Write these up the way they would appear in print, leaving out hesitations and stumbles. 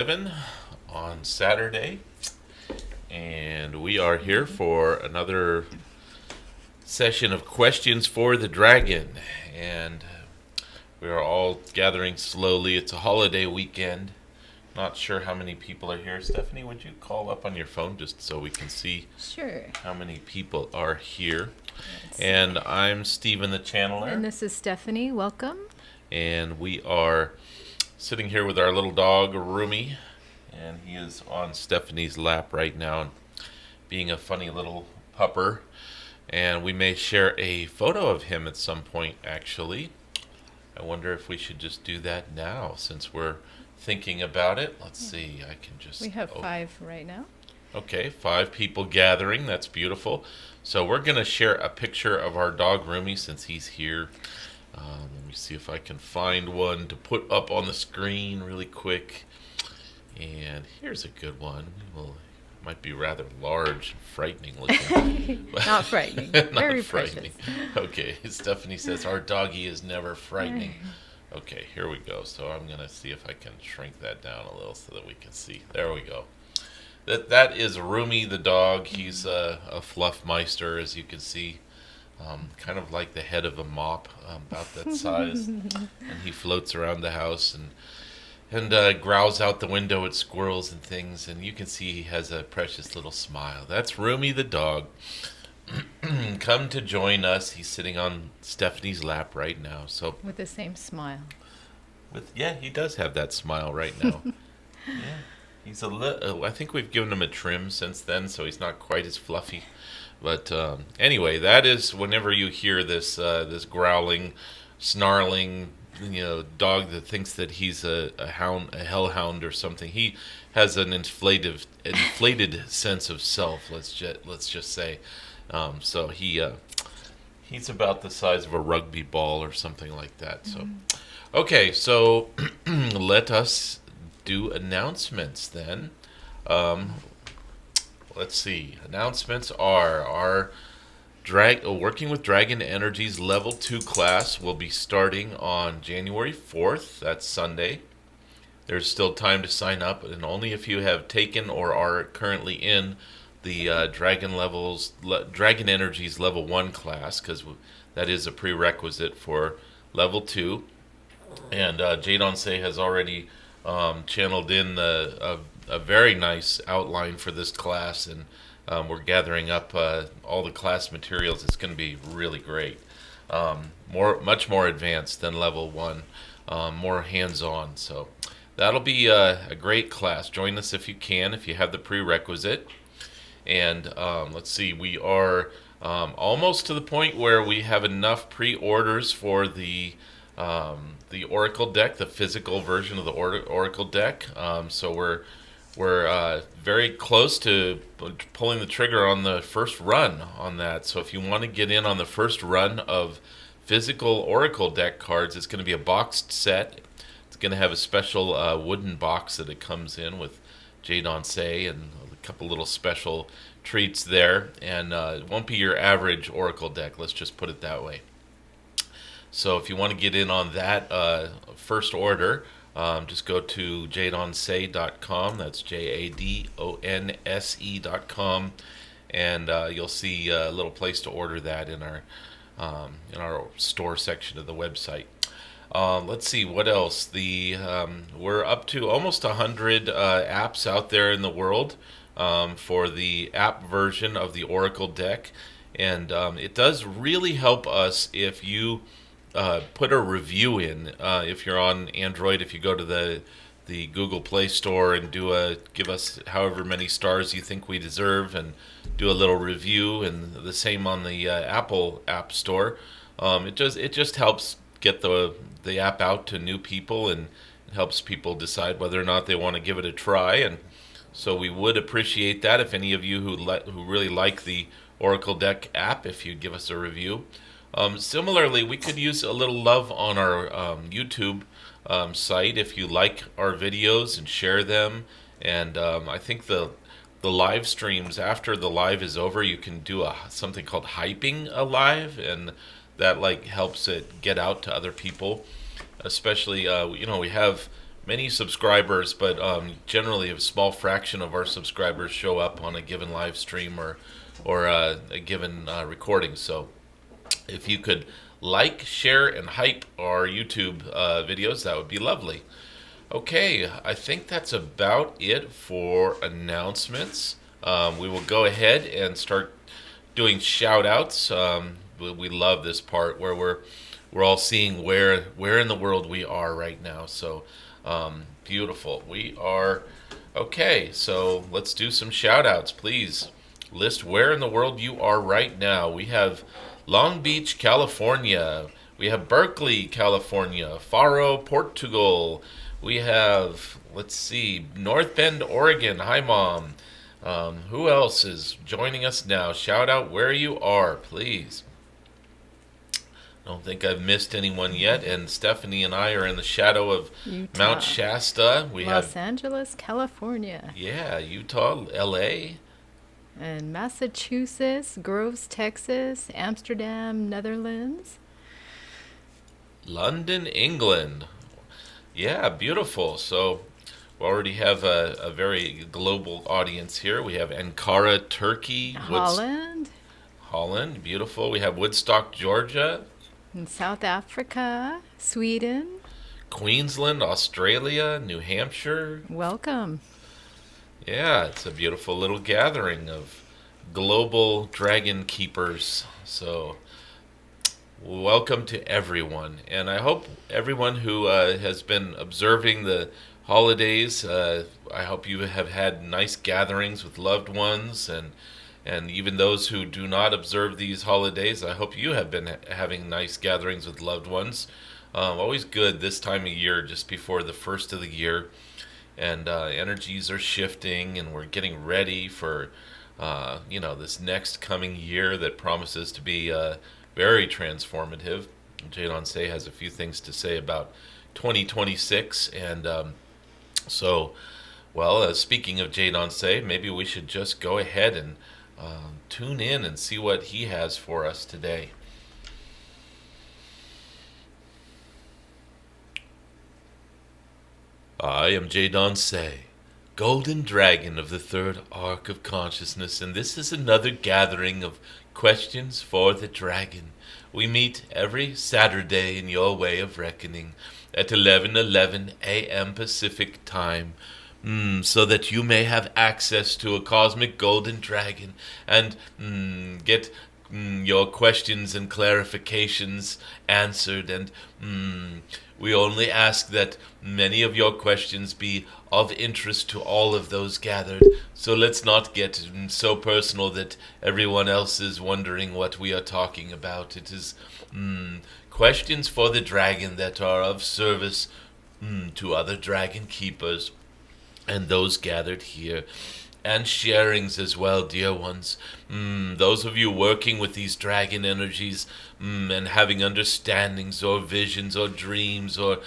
7 on Saturday, and we are here for another session of questions for the dragon. And we are all gathering slowly. It's a holiday weekend. Not sure how many people are here. Stephanie, would you call up on your phone just so we can see Sure. how many people are here? And I'm Stephen the Channeler. And this is Stephanie. Welcome. And we are sitting here with our little dog, Rumi, and he is on Stephanie's lap right now, being a funny little pupper. And we may share a photo of him at some point, actually. I wonder if we should just do that now, since we're thinking about it. Let's see, I can just... We have 5 right now. Okay, 5 people gathering. That's beautiful. So we're going to share a picture of our dog, Rumi, since he's here. Let me see if I can find one to put up on the screen really quick. And here's a good one. Well, it might be rather large and frightening looking. Not frightening. Not Very frightening. precious. Okay, Stephanie says our doggy is never frightening. Okay, here we go. So I'm going to see if I can shrink that down a little so that we can see. There we go. That is Rumi the dog. He's a fluff meister, as you can see. Kind of like the head of a mop, about that size. And he floats around the house and growls out the window at squirrels and things. And you can see he has a precious little smile. That's Rumi the dog. Come to join us. He's sitting on Stephanie's lap right now. So With the same smile. yeah, he does have that smile right now. Yeah, he's I think we've given him a trim since then, so he's not quite as fluffy. But anyway, that is whenever you hear this this growling, snarling, dog that thinks that he's a hellhound or something. He has an inflated sense of self. Let's just say. So he's about the size of a rugby ball or something like that. So, okay, so let us do announcements then. Let's see. Announcements are our Working with Dragon Energies Level 2 class will be starting on January 4th. That's Sunday. There's still time to sign up, and only if you have taken or are currently in the Dragon Energies Level 1 class, because that is a prerequisite for Level 2. And Jadon Se has already channeled in a very nice outline for this class, and we're gathering up all the class materials. It's going to be really great. Much more advanced than Level 1, more hands-on. So that'll be a great class. Join us if you can, if you have the prerequisite. And let's see, we are almost to the point where we have enough pre-orders for the Oracle deck, the physical version of the Oracle deck. So we're very close to pulling the trigger on the first run on that. So if you want to get in on the first run of physical Oracle deck cards, it's going to be a boxed set. It's going to have a special wooden box that it comes in with Jadon Se and a couple little special treats there. And it won't be your average Oracle deck, let's just put it that way. So if you want to get in on that first order, just go to jadonse.com. That's JADONSE.com, and you'll see a little place to order that in our store section of the website. Let's see what else. We're up to almost 100 apps out there in the world for the app version of the Oracle deck, and it does really help us if you put a review in. If you're on Android, if you go to the Google Play Store and give us however many stars you think we deserve, and do a little review, and the same on the Apple App Store. It just helps get the app out to new people, and it helps people decide whether or not they want to give it a try. And so we would appreciate that if any of you who really like the Oracle deck app, if you'd give us a review. Similarly, we could use a little love on our YouTube site if you like our videos and share them. And I think the live streams, after the live is over, you can do something called hyping a live, and that helps it get out to other people. Especially, we have many subscribers, but generally a small fraction of our subscribers show up on a given live stream or a given recording. So if you could like, share, and hype our YouTube videos, that would be lovely. Okay, I think that's about it for announcements. We will go ahead and start doing shout outs. We love this part where we're all seeing where in the world we are right now. So beautiful. We are okay. So let's do some shout outs, please. List where in the world you are right now. We have Long Beach, California. We have Berkeley, California. Faro, Portugal. We have, let's see, North Bend, Oregon. Hi, Mom. Who else is joining us now? Shout out where you are, please. I don't think I've missed anyone yet. And Stephanie and I are in the shadow of Utah. Mount Shasta. We Los have Angeles, California. Yeah, Utah, LA. And Massachusetts, Groves, Texas, Amsterdam, Netherlands. London, England. Yeah, beautiful. So we already have a very global audience here. We have Ankara, Turkey. Holland, beautiful. We have Woodstock, Georgia. In South Africa, Sweden. Queensland, Australia, New Hampshire. Welcome. Yeah, it's a beautiful little gathering of global dragon keepers. So welcome to everyone. And I hope everyone who has been observing the holidays, I hope you have had nice gatherings with loved ones, and even those who do not observe these holidays, I hope you have been having nice gatherings with loved ones. Always good this time of year, just before the first of the year, and energies are shifting, and we're getting ready for this next coming year that promises to be very transformative. Jadon Se has a few things to say about 2026, and speaking of Jadon Se, maybe we should just go ahead and tune in and see what he has for us today. I am Jadon Se, Golden Dragon of the Third Arc of Consciousness, and this is another gathering of Questions for the Dragon. We meet every Saturday in your way of reckoning at 11:11 a.m. Pacific Time, so that you may have access to a cosmic golden dragon and get your questions and clarifications answered. And we only ask that many of your questions be of interest to all of those gathered. So let's not get so personal that everyone else is wondering what we are talking about. It is questions for the dragon that are of service to other dragon keepers and those gathered here. And sharings as well, dear ones. Those of you working with these dragon energies and having understandings or visions or dreams or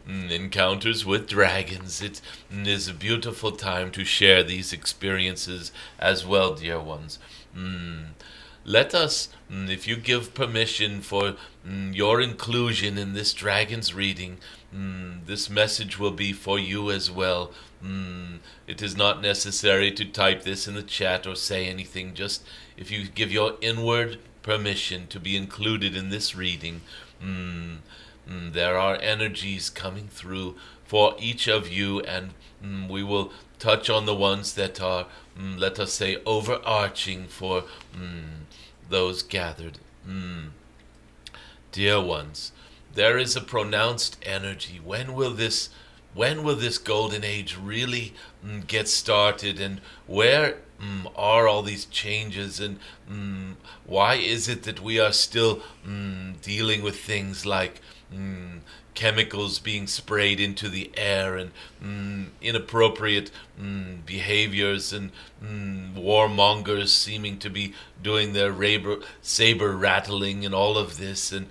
encounters with dragons, it is a beautiful time to share these experiences as well, dear ones. Let us, if you give permission for your inclusion in this dragon's reading, this message will be for you as well. It is not necessary to type this in the chat or say anything. Just if you give your inward permission to be included in this reading, there are energies coming through for each of you, and we will touch on the ones that are, let us say, overarching for those gathered. Dear ones, there is a pronounced energy. When will this golden age really get started, and where are all these changes, and why is it that we are still dealing with things like chemicals being sprayed into the air, and inappropriate behaviors, and warmongers seeming to be doing their saber rattling and all of this? And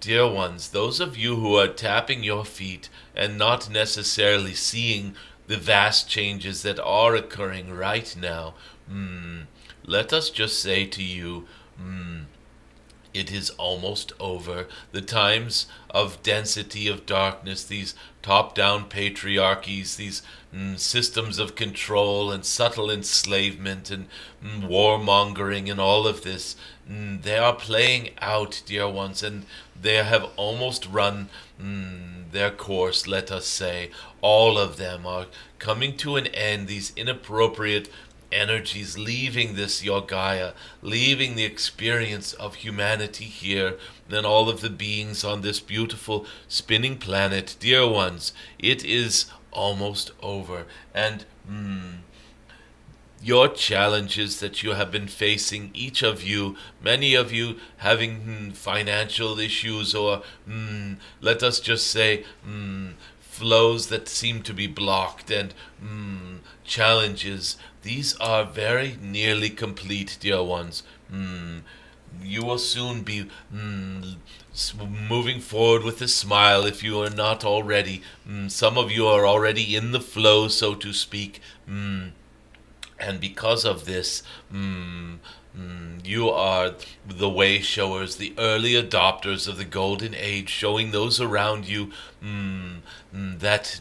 dear ones, those of you who are tapping your feet and not necessarily seeing the vast changes that are occurring right now, let us just say to you, It is almost over. The times of density of darkness, these top-down patriarchies, these systems of control and subtle enslavement and warmongering and all of this, they are playing out, dear ones, and they have almost run their course, let us say. All of them are coming to an end, these inappropriate energies leaving this your Gaia, leaving the experience of humanity here, and all of the beings on this beautiful spinning planet. Dear ones, it is almost over. And your challenges that you have been facing, each of you, many of you having financial issues, or let us just say flows that seem to be blocked, and challenges. These are very nearly complete, dear ones. You will soon be moving forward with a smile if you are not already. Some of you are already in the flow, so to speak. And because of this, you are the way showers, the early adopters of the golden age, showing those around you that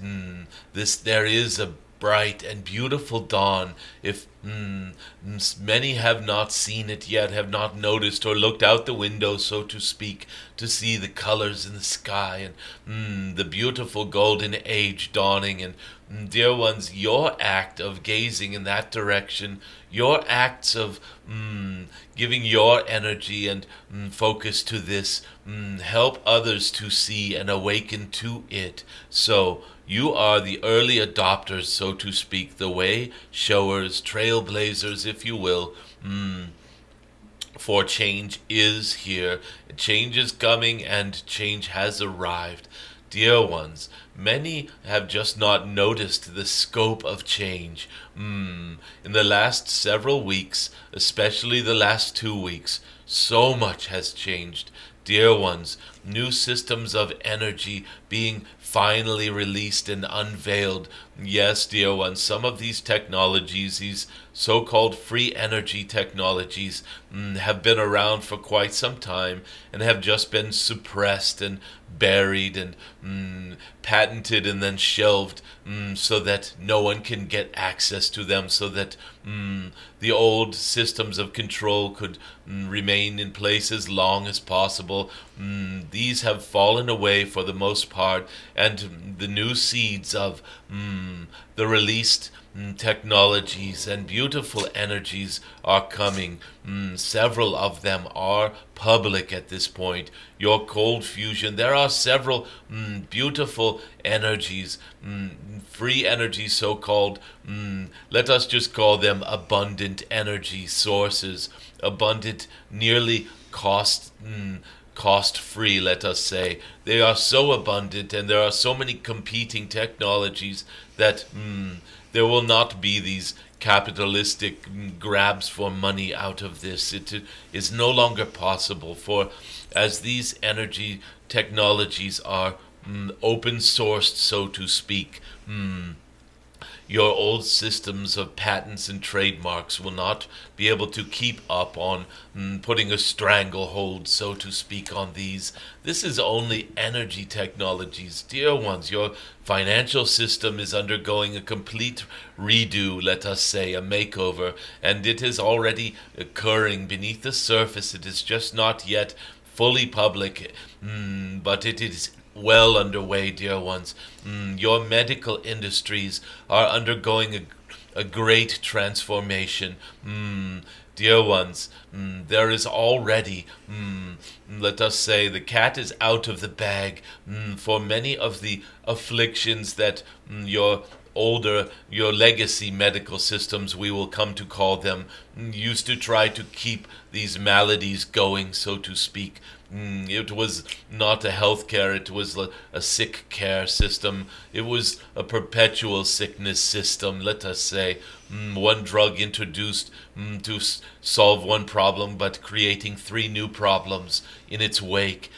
there is a bright and beautiful dawn. If many have not seen it yet, have not noticed or looked out the window, so to speak, to see the colors in the sky and the beautiful golden age dawning. And dear ones, your act of gazing in that direction, your acts of giving your energy and focus to this, help others to see and awaken to it. So you are the early adopters, so to speak, the way showers, trailblazers, if you will. For change is here. Change is coming, and change has arrived. Dear ones, many have just not noticed the scope of change. In the last several weeks, especially the last 2 weeks, so much has changed. Dear ones, new systems of energy being finally released and unveiled. Yes, dear ones, some of these technologies, these so-called free energy technologies, have been around for quite some time and have just been suppressed and buried and patented and then shelved, so that no one can get access to them, so that the old systems of control could remain in place as long as possible. These have fallen away for the most part, and the new seeds of the released technologies and beautiful energies are coming. Several of them are public at this point. Your cold fusion, there are several beautiful energies, free energies, so-called. Let us just call them abundant energy sources, abundant, nearly cost-free, let us say. They are so abundant, and there are so many competing technologies that there will not be these capitalistic grabs for money out of this. It is no longer possible, for as these energy technologies are open sourced, so to speak, your old systems of patents and trademarks will not be able to keep up on putting a stranglehold, so to speak, on these. This is only energy technologies. Dear ones, your financial system is undergoing a complete redo, let us say, a makeover, and it is already occurring beneath the surface. It is just not yet fully public, but it is well underway, dear ones. Your medical industries are undergoing a great transformation. Dear ones, there is already, let us say, the cat is out of the bag for many of the afflictions that your legacy medical systems, we will come to call them, used to try to keep these maladies going, so to speak. It was not a healthcare, it was a sick care system. It was a perpetual sickness system, let us say. One drug introduced to solve one problem, but creating 3 new problems in its wake,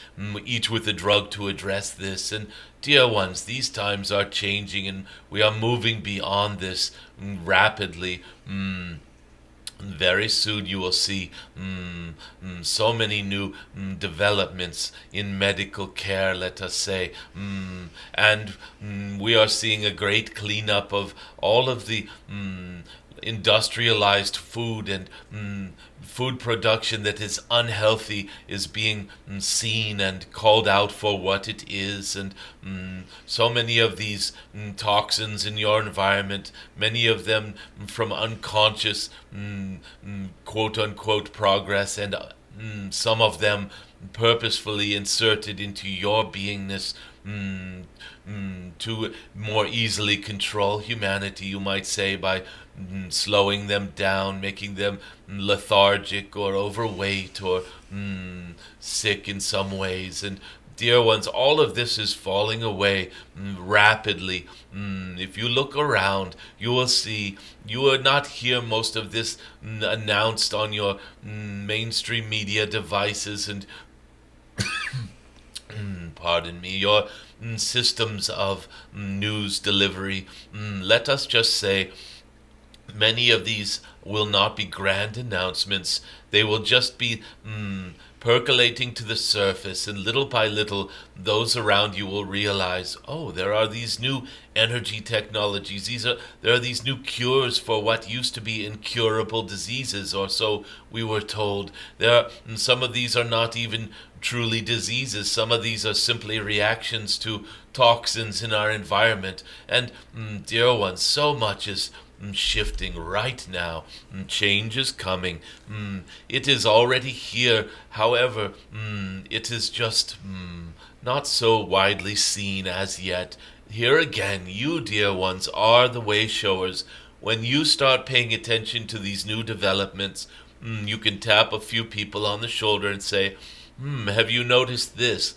each with a drug to address this. And dear ones, these times are changing, and we are moving beyond this rapidly. Very soon you will see so many new developments in medical care, let us say. And we are seeing a great cleanup of all of the industrialized food and food production that is unhealthy is being seen and called out for what it is. And so many of these toxins in your environment, many of them from unconscious quote unquote progress, and some of them purposefully inserted into your beingness to more easily control humanity, you might say, by slowing them down, making them lethargic or overweight or sick in some ways. And dear ones, all of this is falling away rapidly. If you look around, you will see, you will not hear most of this announced on your mainstream media devices and pardon me, your systems of news delivery. Let us just say many of these will not be grand announcements. They will just be percolating to the surface, and little by little, those around you will realize, oh, there are these new energy technologies. There are these new cures for what used to be incurable diseases, or so we were told. Some of these are not even truly diseases. Some of these are simply reactions to toxins in our environment. And dear ones, so much is shifting right now. Change is coming. It is already here. However, it is just not so widely seen as yet. Here again, you, dear ones, are the way showers. When you start paying attention to these new developments, you can tap a few people on the shoulder and say, have you noticed this?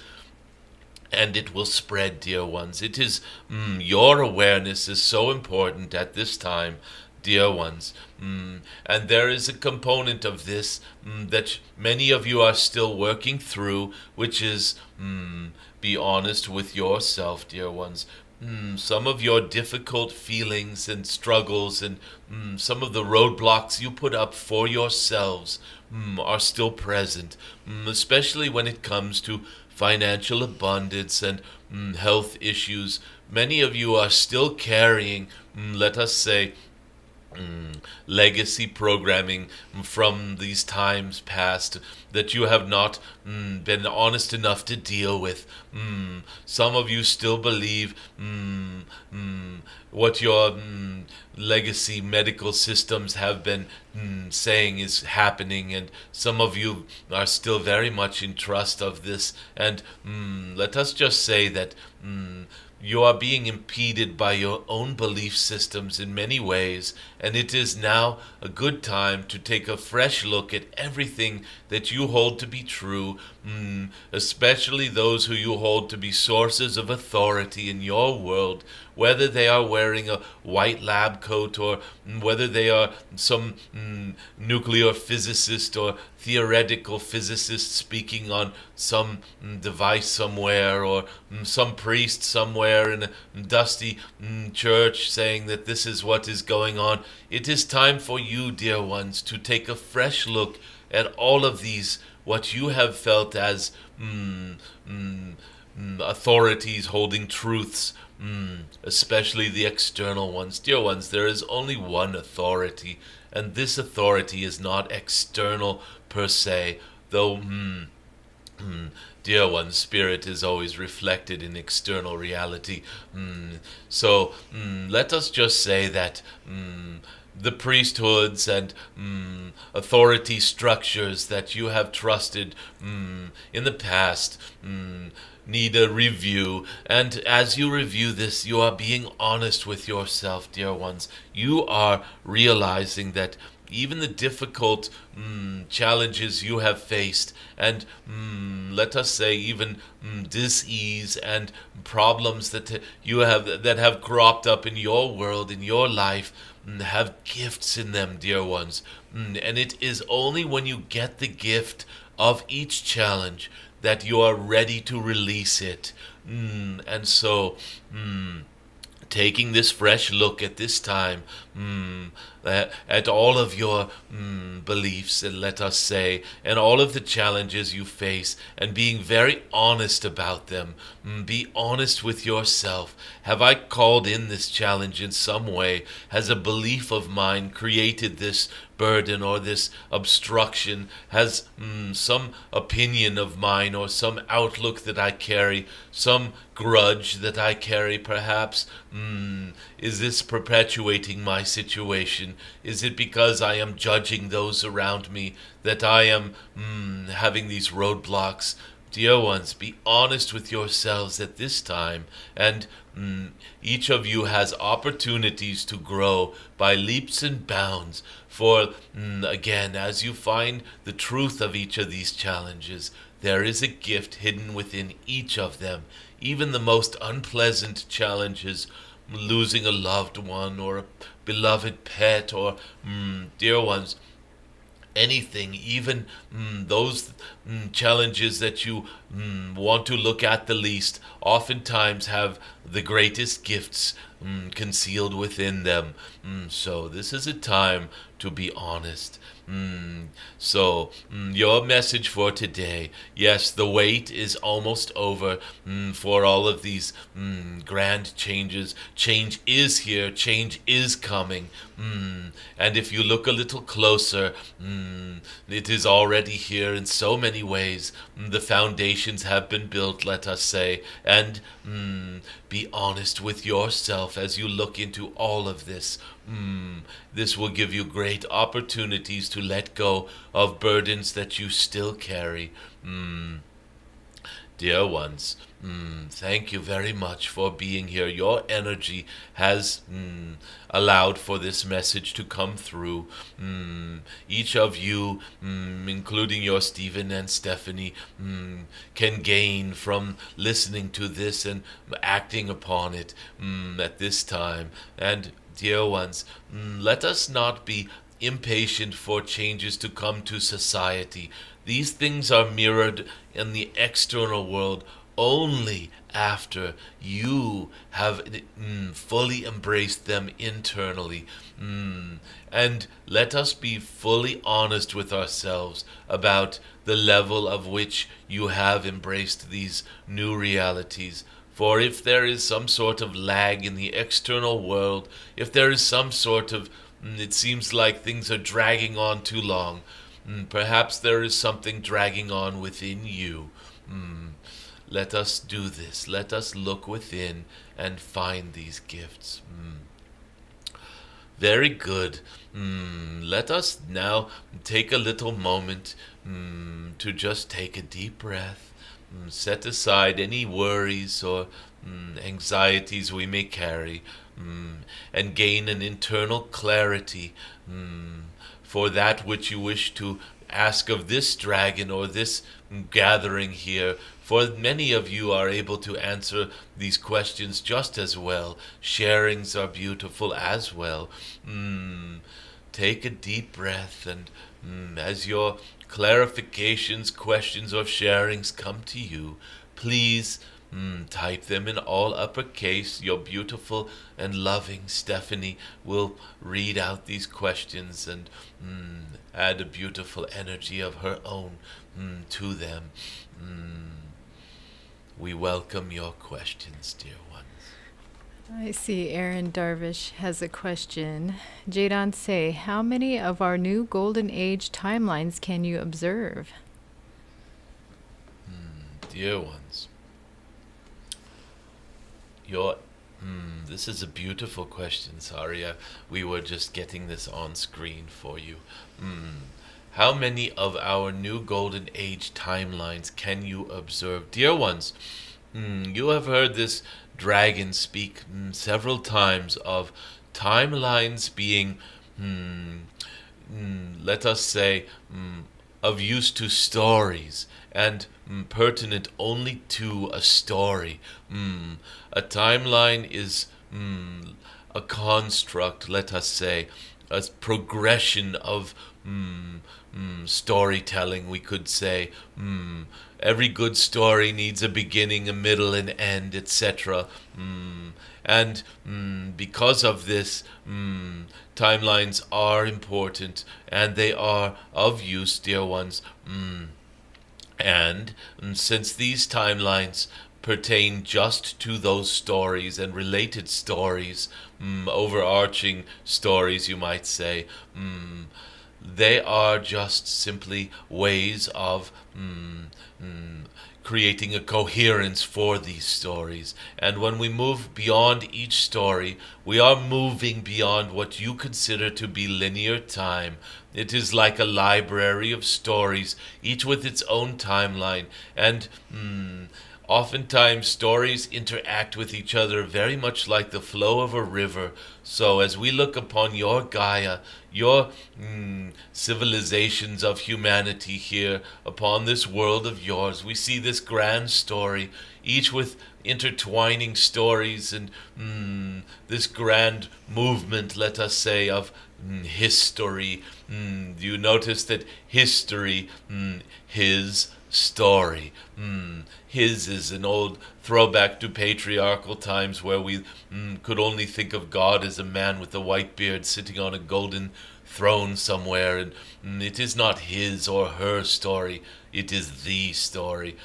And it will spread, dear ones. It is, your awareness is so important at this time, dear ones. And there is a component of this that many of you are still working through, which is, be honest with yourself, dear ones. Some of your difficult feelings and struggles and some of the roadblocks you put up for yourselves are still present, especially when it comes to financial abundance and health issues. Many of you are still carrying, let us say, legacy programming from these times past that you have not been honest enough to deal with. Some of you still believe what your legacy medical systems have been saying is happening, and some of you are still very much in trust of this. And let us just say that you are being impeded by your own belief systems in many ways, and it is now a good time to take a fresh look at everything that you hold to be true, especially those who you hold to be sources of authority in your world, whether they are wearing a white lab coat or whether they are some nuclear physicist or theoretical physicist speaking on some device somewhere, or some priest somewhere in a dusty church saying that this is what is going on. It is time for you, dear ones, to take a fresh look at all of these, what you have felt as authorities holding truths, especially the external ones. Dear ones, there is only one authority, and this authority is not external per se, though dear ones, spirit is always reflected in external reality. So let us just say that the priesthoods and authority structures that you have trusted in the past need a review. And as you review this, you are being honest with yourself, dear ones. You are realizing that even the difficult challenges you have faced, and let us say even dis-ease and problems that you have cropped up in your world, in your life, have gifts in them, dear ones. And it is only when you get the gift of each challenge that you are ready to release it. And so taking this fresh look at this time, at all of your beliefs, and let us say, and all of the challenges you face, and being very honest about them. Be honest with yourself. Have I called in this challenge in some way? Has a belief of mine created this burden or this obstruction? Has some opinion of mine or some outlook that I carry, some grudge that I carry perhaps, is this perpetuating my situation? Is it because I am judging those around me that I am having these roadblocks? Dear ones, be honest with yourselves at this time, and each of you has opportunities to grow by leaps and bounds. For again, as you find the truth of each of these challenges, there is a gift hidden within each of them. Even the most unpleasant challenges, losing a loved one or a beloved pet, or dear ones, anything, even those challenges that you want to look at the least, oftentimes have the greatest gifts concealed within them. So this is a time to be honest. So your message for today: yes, the wait is almost over for all of these grand changes. Change is here. Change is coming. And if you look a little closer, it is already here in so many ways. The foundations have been built, let us say, and be honest with yourself as you look into all of this. This will give you great opportunities to let go of burdens that you still carry. Dear ones, thank you very much for being here. Your energy has allowed for this message to come through. Each of you, including your Stephen and Stephanie, can gain from listening to this and acting upon it at this time. And dear ones, let us not be impatient for changes to come to society. These things are mirrored in the external world only after you have fully embraced them internally. And let us be fully honest with ourselves about the level of which you have embraced these new realities. For if there is some sort of lag in the external world, if there is some sort of, it seems like things are dragging on too long, perhaps there is something dragging on within you. Let us do this. Let us look within and find these gifts. Very good. Let us now take a little moment to just take a deep breath. Set aside any worries or anxieties we may carry, and gain an internal clarity for that which you wish to ask of this dragon or this gathering here. For many of you are able to answer these questions just as well. Sharings are beautiful as well. Take a deep breath, and as your clarifications, questions, or sharings come to you, please type them in all uppercase. Your beautiful and loving Stephanie will read out these questions and add a beautiful energy of her own to them. We welcome your questions, dear ones. I see Aaron Darvish has a question. Jadon Se, how many of our new Golden Age timelines can you observe? Dear ones, this is a beautiful question. Sorry, we were just getting this on screen for you. How many of our new Golden Age timelines can you observe? Dear ones, you have heard this dragon speak several times of timelines being, let us say, of use to stories and pertinent only to a story. A timeline is a construct, let us say, a progression of storytelling, we could say. every good story needs a beginning, a middle, an end, etc. And because of this, timelines are important and they are of use, dear ones. And since these timelines pertain just to those stories and related stories, overarching stories, you might say, they are just simply ways of creating a coherence for these stories. And when we move beyond each story, we are moving beyond what you consider to be linear time. It is like a library of stories, each with its own timeline. And oftentimes stories interact with each other very much like the flow of a river. So as we look upon your Gaia, your civilizations of humanity here upon this world of yours, we see this grand story, each with intertwining stories and this grand movement, let us say, of history. You notice that history, his story. His is an old throwback to patriarchal times where we could only think of God as a man with a white beard sitting on a golden throne somewhere, and it is not his or her story, it is the story.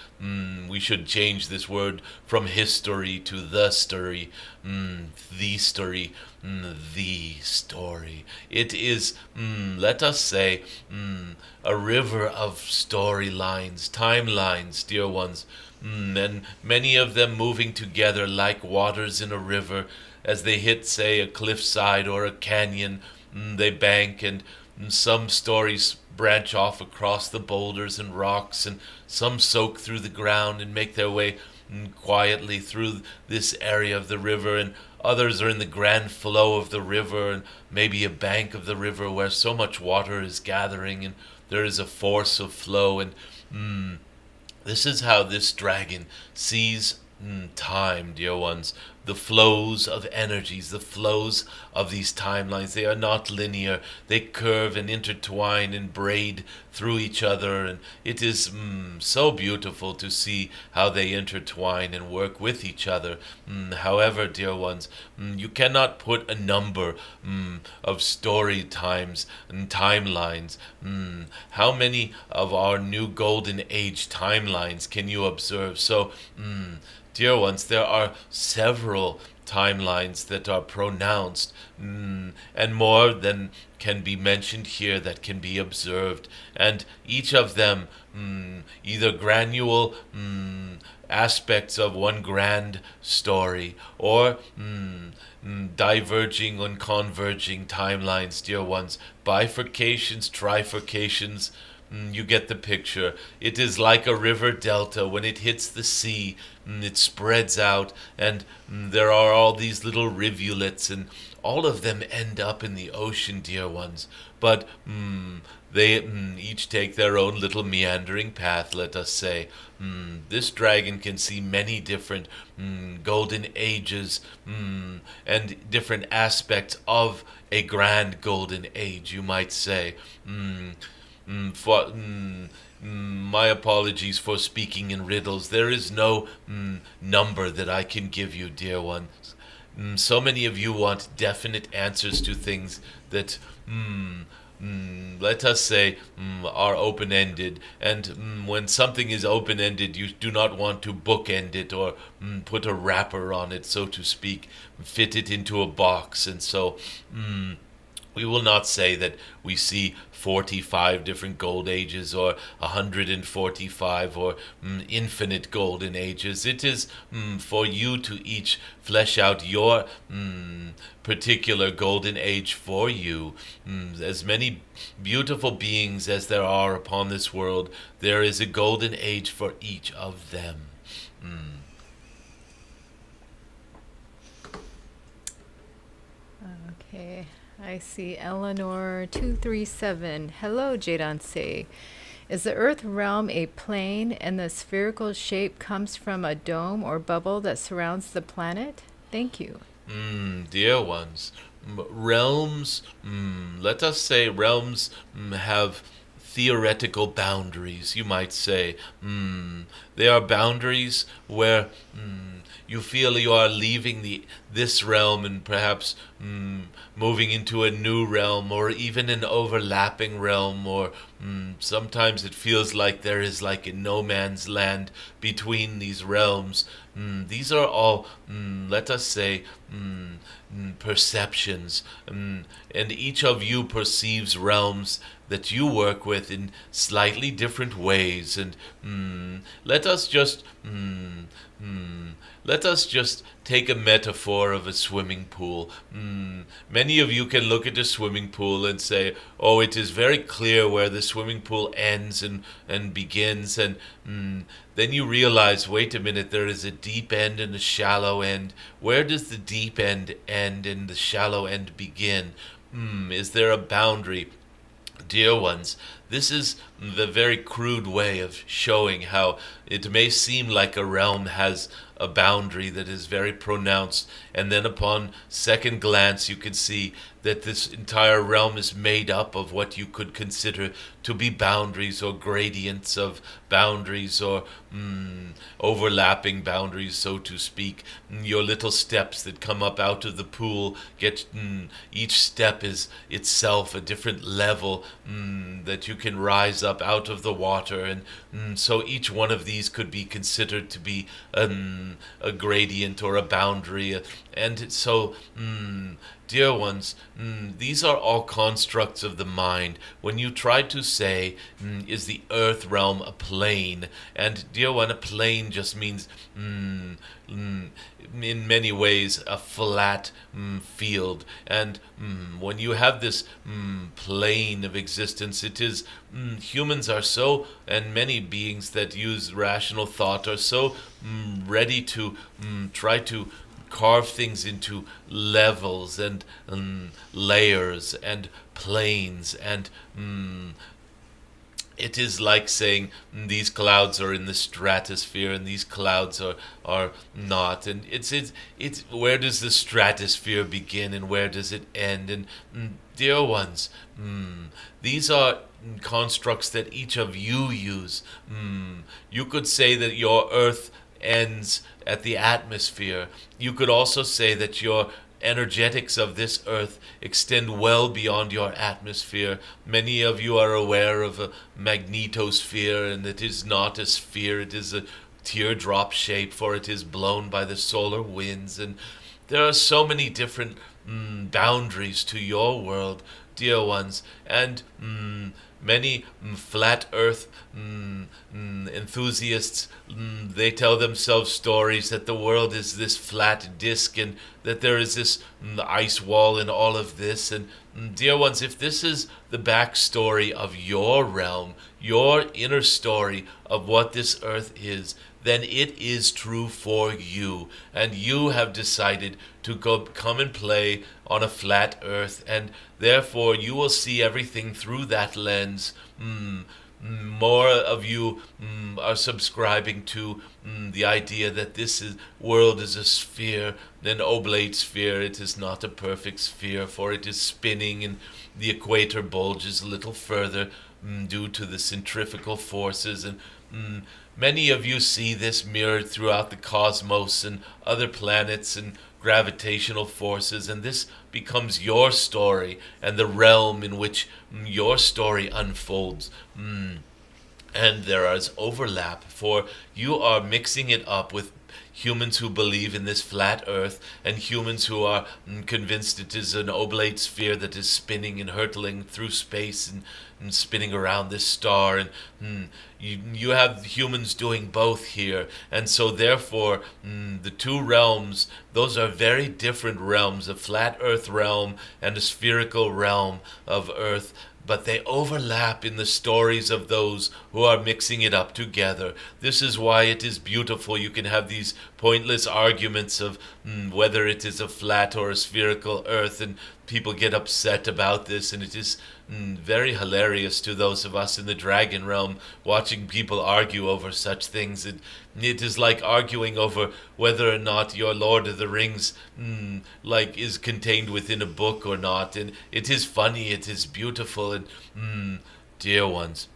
We should change this word from history to the story. The story, the story. It is, let us say, a river of storylines, timelines, dear ones, and many of them moving together like waters in a river. As they hit, say, a cliffside or a canyon, they bank, and some stories branch off across the boulders and rocks, and some soak through the ground and make their way quietly through this area of the river, and others are in the grand flow of the river, and maybe a bank of the river where so much water is gathering and there is a force of flow. And this is how this dragon sees time, dear ones. The flows of energies, the flows of these timelines, they are not linear. They curve and intertwine and braid through each other, and it is so beautiful to see how they intertwine and work with each other. However, dear ones, you cannot put a number of story times and timelines. How many of our new golden age timelines can you observe? So, dear ones, there are several timelines that are pronounced, and more than can be mentioned here that can be observed. And each of them, either granule aspects of one grand story, or diverging and converging timelines, dear ones, bifurcations, trifurcations. You get the picture. It is like a river delta. When it hits the sea, it spreads out, and there are all these little rivulets, and all of them end up in the ocean, dear ones. But they each take their own little meandering path, let us say. This dragon can see many different golden ages and different aspects of a grand golden age, you might say. My apologies for speaking in riddles. There is no number that I can give you, dear ones. So many of you want definite answers to things that, let us say, are open-ended. And when something is open-ended, you do not want to bookend it or put a wrapper on it, so to speak, fit it into a box. And so we will not say that we see 45 different gold ages or 145 or infinite golden ages. It is for you to each flesh out your particular golden age for you. As many beautiful beings as there are upon this world, there is a golden age for each of them. Okay. I see Eleanor 237. Hello, Jadon Se. Is the Earth realm a plane and the spherical shape comes from a dome or bubble that surrounds the planet? Thank you. Dear ones, realms, let us say realms have theoretical boundaries, you might say. They are boundaries where you feel you are leaving this realm and perhaps moving into a new realm, or even an overlapping realm, or sometimes it feels like there is like a no man's land between these realms. These are all, let us say, perceptions, and each of you perceives realms that you work with in slightly different ways. And let us just take a metaphor of a swimming pool. Many of you can look at a swimming pool and say, "Oh, it is very clear where the swimming pool ends and begins." And then you realize, wait a minute, there is a deep end and a shallow end. Where does the deep end end and the shallow end begin? Is there a boundary? Dear ones, this is the very crude way of showing how it may seem like a realm has a boundary that is very pronounced, and then upon second glance you can see that this entire realm is made up of what you could consider to be boundaries, or gradients of boundaries, or overlapping boundaries, so to speak. Your little steps that come up out of the pool get each step is itself a different level that you can rise up out of the water, and so each one of these could be considered to be a gradient or a boundary. And so dear ones, these are all constructs of the mind. When you try to say, is the earth realm a plane? And dear one, a plane just means, in many ways, a flat field. And when you have this plane of existence, it is, humans are so, and many beings that use rational thought are so ready to try to carve things into levels and layers and planes, and it is like saying these clouds are in the stratosphere and these clouds are not, and it's where does the stratosphere begin and where does it end? And dear ones, these are constructs that each of you use. You could say that your earth ends at the atmosphere. You could also say that your energetics of this earth extend well beyond your atmosphere. Many of you are aware of a magnetosphere, and it is not a sphere, it is a teardrop shape, for it is blown by the solar winds. And there are so many different boundaries to your world, dear ones, and many flat earth enthusiasts, they tell themselves stories that the world is this flat disk and that there is this ice wall and all of this. And dear ones, if this is the backstory of your realm, your inner story of what this earth is, then it is true for you, and you have decided to come and play on a flat earth, and therefore you will see everything through that lens. More of you are subscribing to the idea that world is a sphere, an oblate sphere. It is not a perfect sphere, for it is spinning, and the equator bulges a little further due to the centrifugal forces, and many of you see this mirrored throughout the cosmos and other planets and gravitational forces, and this becomes your story and the realm in which your story unfolds. And there is overlap, for you are mixing it up with humans who believe in this flat earth and humans who are convinced it is an oblate sphere that is spinning and hurtling through space and spinning around this star, and you have humans doing both here. And so therefore the two realms, those are very different realms, a flat earth realm and a spherical realm of earth, but they overlap in the stories of those who are mixing it up together. This is why it is beautiful. You can have these pointless arguments of whether it is a flat or a spherical earth, and people get upset about this, and it is very hilarious to those of us in the dragon realm watching people argue over such things. It is like arguing over whether or not your Lord of the Rings is contained within a book or not, and it is funny, it is beautiful, and dear ones,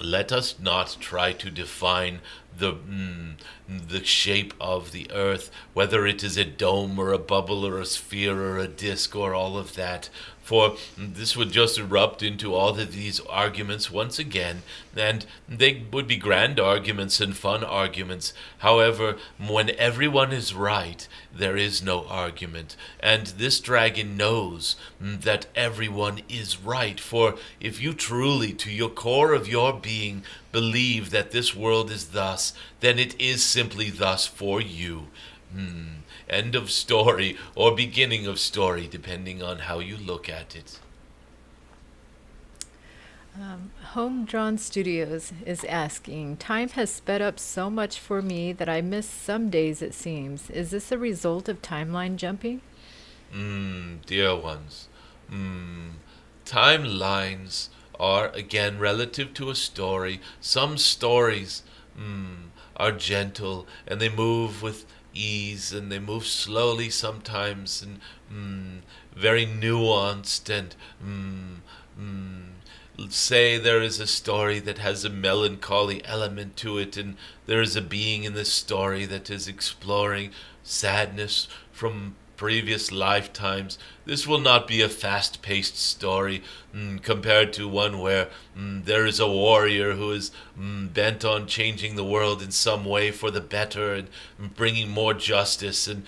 let us not try to define the shape of the earth, whether it is a dome or a bubble or a sphere or a disk or all of that. For this would just erupt into all of these arguments once again, and they would be grand arguments and fun arguments. However, when everyone is right, there is no argument. And this dragon knows that everyone is right. For if you truly, to your core of your being, believe that this world is thus, then it is simply thus for you. End of story, or beginning of story, depending on how you look at it. Home Drawn Studios is asking, time has sped up so much for me that I miss some days, it seems. Is this a result of timeline jumping? Dear ones, timelines are, again, relative to a story. Some stories are gentle, and they move with ease, and they move slowly sometimes, and very nuanced, and say there is a story that has a melancholy element to it, and there is a being in this story that is exploring sadness from previous lifetimes. This will not be a fast-paced story compared to one where there is a warrior who is bent on changing the world in some way for the better and bringing more justice, and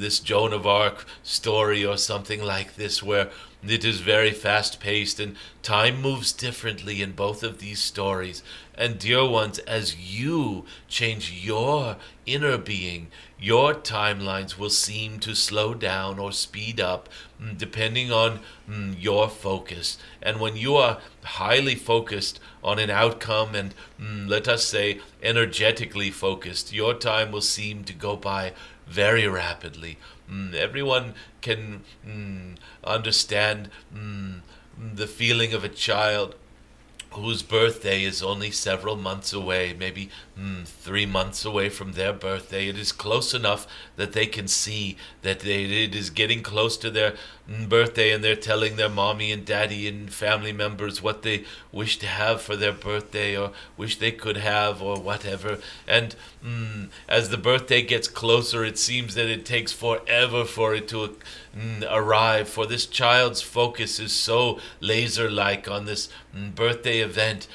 this Joan of Arc story or something like this where it is very fast-paced and time moves differently in both of these stories. And dear ones, as you change your inner being, your timelines will seem to slow down or speed up depending on your focus. And when you are highly focused on an outcome and, let us say, energetically focused, your time will seem to go by very rapidly. Everyone can understand the feeling of a child whose birthday is only several months away, maybe 3 months away from their birthday. It is close enough that they can see that it is getting close to their birthday, and they're telling their mommy and daddy and family members what they wish to have for their birthday or wish they could have or whatever. And as the birthday gets closer, it seems that it takes forever for it to arrive, for this child's focus is so laser-like on this birthday event.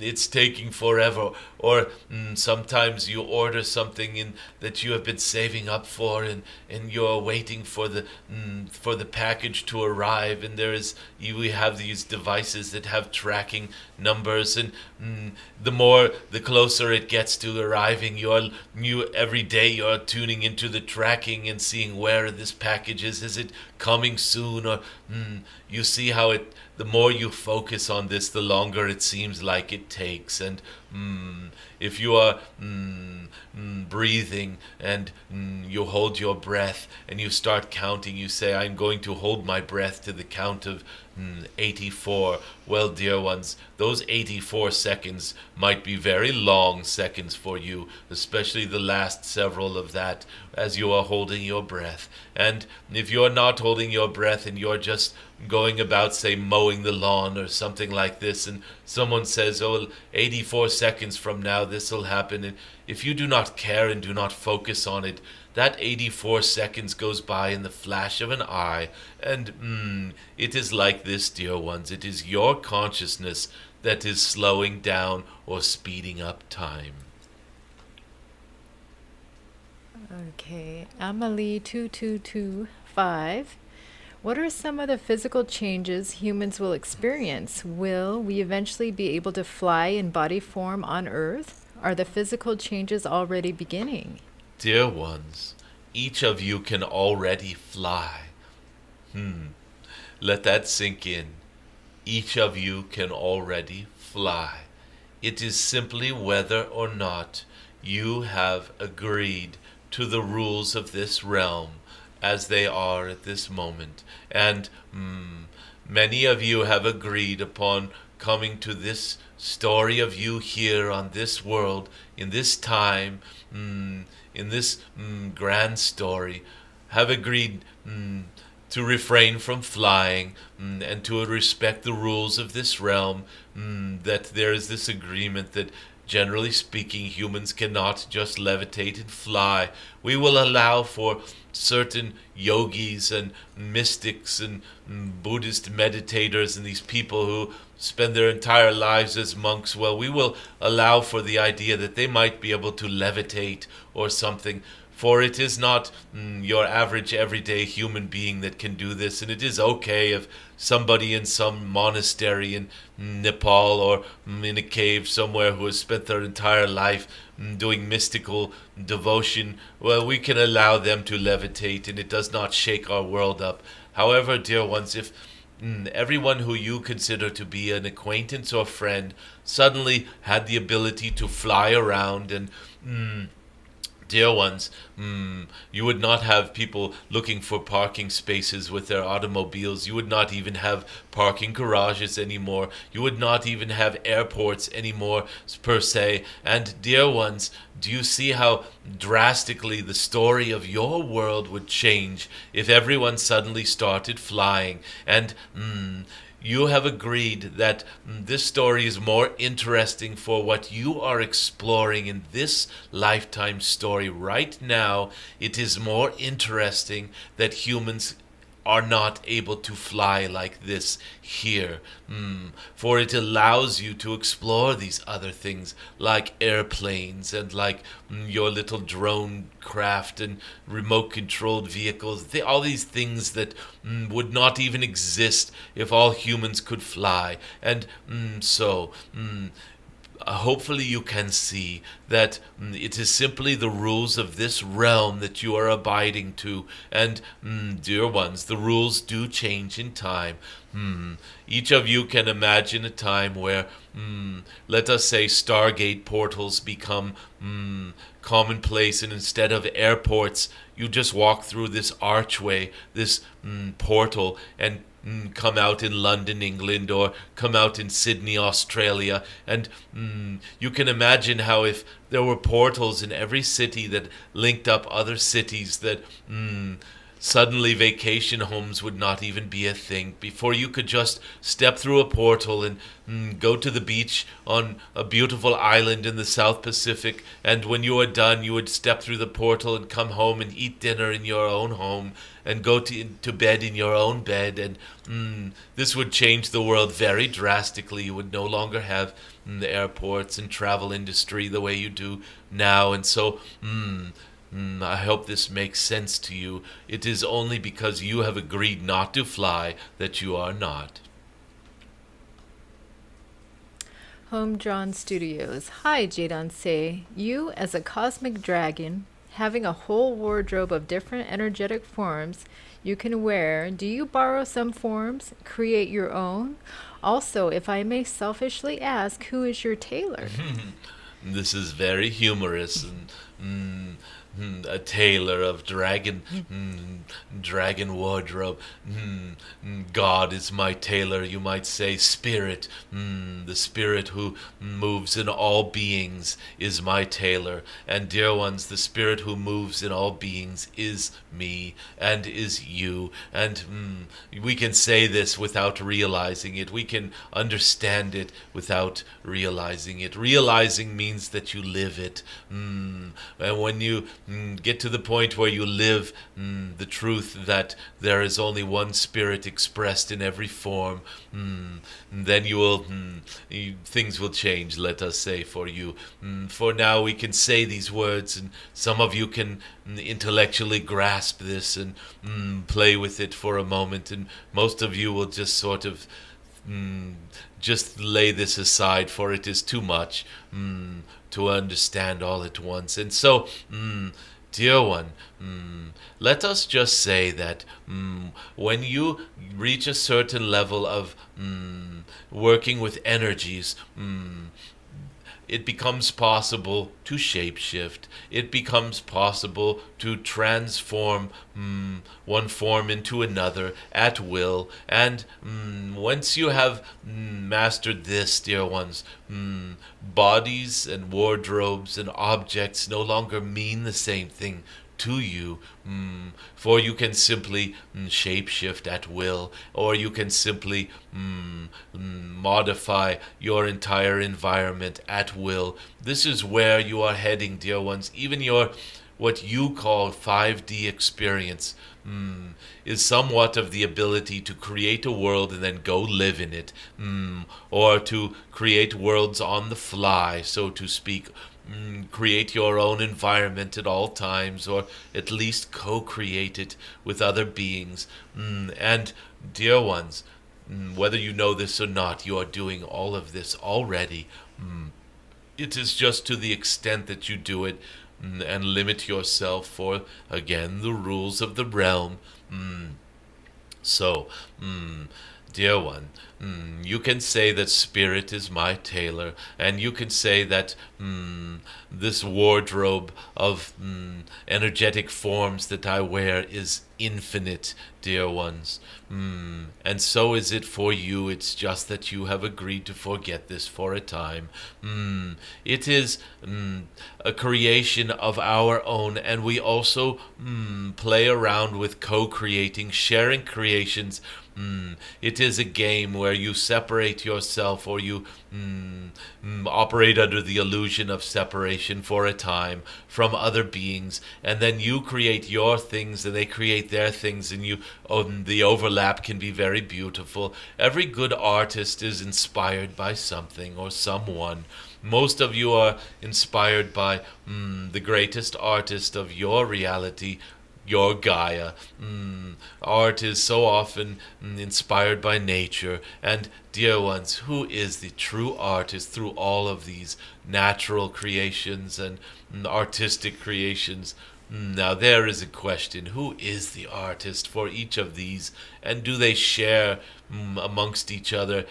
It's taking forever. Or sometimes you order something that you have been saving up for, and you're waiting for the package to arrive, and we have these devices that have tracking numbers, and the closer it gets to arriving, every day you're tuning into the tracking and seeing where this package is. Is it coming soon? Or you see how the more you focus on this, the longer it seems like it takes. And if you are breathing and you hold your breath and you start counting, you say, I'm going to hold my breath to the count of 84. Well, dear ones, those 84 seconds might be very long seconds for you, especially the last several of that, as you are holding your breath. And if you're not holding your breath and you're just going about, say, mowing the lawn or something like this, and someone says, 84 seconds from now this will happen, and if you do not care and do not focus on it, that 84 seconds goes by in the flash of an eye. And it is like this, dear ones. It is your consciousness that is slowing down or speeding up time. Okay, Amelie 2225. What are some of the physical changes humans will experience? Will we eventually be able to fly in body form on Earth? Are the physical changes already beginning? Dear ones, each of you can already fly. Let that sink in. Each of you can already fly. It is simply whether or not you have agreed to the rules of this realm as they are at this moment. And many of you have agreed upon coming to this story of you here on this world, in this time, in this grand story, have agreed to refrain from flying, and to respect the rules of this realm, that there is this agreement that generally speaking, humans cannot just levitate and fly. We will allow for certain yogis and mystics and Buddhist meditators and these people who spend their entire lives as monks. Well, we will allow for the idea that they might be able to levitate or something. For it is not your average everyday human being that can do this, and it is okay if somebody in some monastery in Nepal or in a cave somewhere who has spent their entire life doing mystical devotion, well, we can allow them to levitate, and it does not shake our world up. However, dear ones, if everyone who you consider to be an acquaintance or friend suddenly had the ability to fly around and dear ones, you would not have people looking for parking spaces with their automobiles. You would not even have parking garages anymore. You would not even have airports anymore, per se. And dear ones, do you see how drastically the story of your world would change if everyone suddenly started flying? And you have agreed that this story is more interesting for what you are exploring in this lifetime story right now. It is more interesting that humans are not able to fly like this here. For it allows you to explore these other things like airplanes and like your little drone craft and remote controlled vehicles. All these things that would not even exist if all humans could fly. And hopefully you can see that it is simply the rules of this realm that you are abiding to. And dear ones, the rules do change in time. Each of you can imagine a time where, let us say, Stargate portals become commonplace, and instead of airports, you just walk through this archway, this portal, and come out in London, England, or come out in Sydney, Australia. And you can imagine how if there were portals in every city that linked up other cities, that suddenly vacation homes would not even be a thing. Before you could just step through a portal and go to the beach on a beautiful island in the South Pacific, and when you are done, you would step through the portal and come home and eat dinner in your own home and go to bed in your own bed. And this would change the world very drastically. You would no longer have the airports and travel industry the way you do now. And so I hope this makes sense to you. It is only because you have agreed not to fly that you are not. Home Drawn Studios. Hi, Jadon Se. You, as a cosmic dragon, having a whole wardrobe of different energetic forms you can wear, do you borrow some forms, create your own? Also, if I may selfishly ask, who is your tailor? This is very humorous. A tailor of dragon wardrobe. God is my tailor, you might say. Spirit, the spirit who moves in all beings is my tailor. And dear ones, the spirit who moves in all beings is me and is you. And we can say this without realizing it. We can understand it without realizing it. Realizing means that you live it. And when you get to the point where you live the truth that there is only one spirit expressed in every form, then you will things will change, let us say, for you. For now we can say these words, and some of you can intellectually grasp this and play with it for a moment, and most of you will just sort of just lay this aside, for it is too much to understand all at once. And so dear one, let us just say that when you reach a certain level of working with energies, it becomes possible to shapeshift. It becomes possible to transform one form into another at will. And once you have mastered this, dear ones, bodies and wardrobes and objects no longer mean the same thing to you, for you can simply shapeshift at will, or you can simply modify your entire environment at will. This is where you are heading, dear ones. Even your what you call 5D experience is somewhat of the ability to create a world and then go live in it, or to create worlds on the fly, so to speak. Create your own environment at all times, or at least co-create it with other beings. And dear ones, whether you know this or not, you are doing all of this already. It is just to the extent that you do it and limit yourself for, again, the rules of the realm. So, dear one, you can say that spirit is my tailor, and you can say that this wardrobe of energetic forms that I wear is infinite, dear ones. And so is it for you. It's just that you have agreed to forget this for a time. It is a creation of our own, and we also play around with co-creating, sharing creations. It is a game where you separate yourself, or you operate under the illusion of separation for a time from other beings, and then you create your things and they create their things, and the overlap can be very beautiful. Every good artist is inspired by something or someone. Most of you are inspired by the greatest artist of your reality, your Gaia. Art is so often inspired by nature. And dear ones, who is the true artist through all of these natural creations and artistic creations? Now there is a question. Who is the artist for each of these? And do they share amongst each other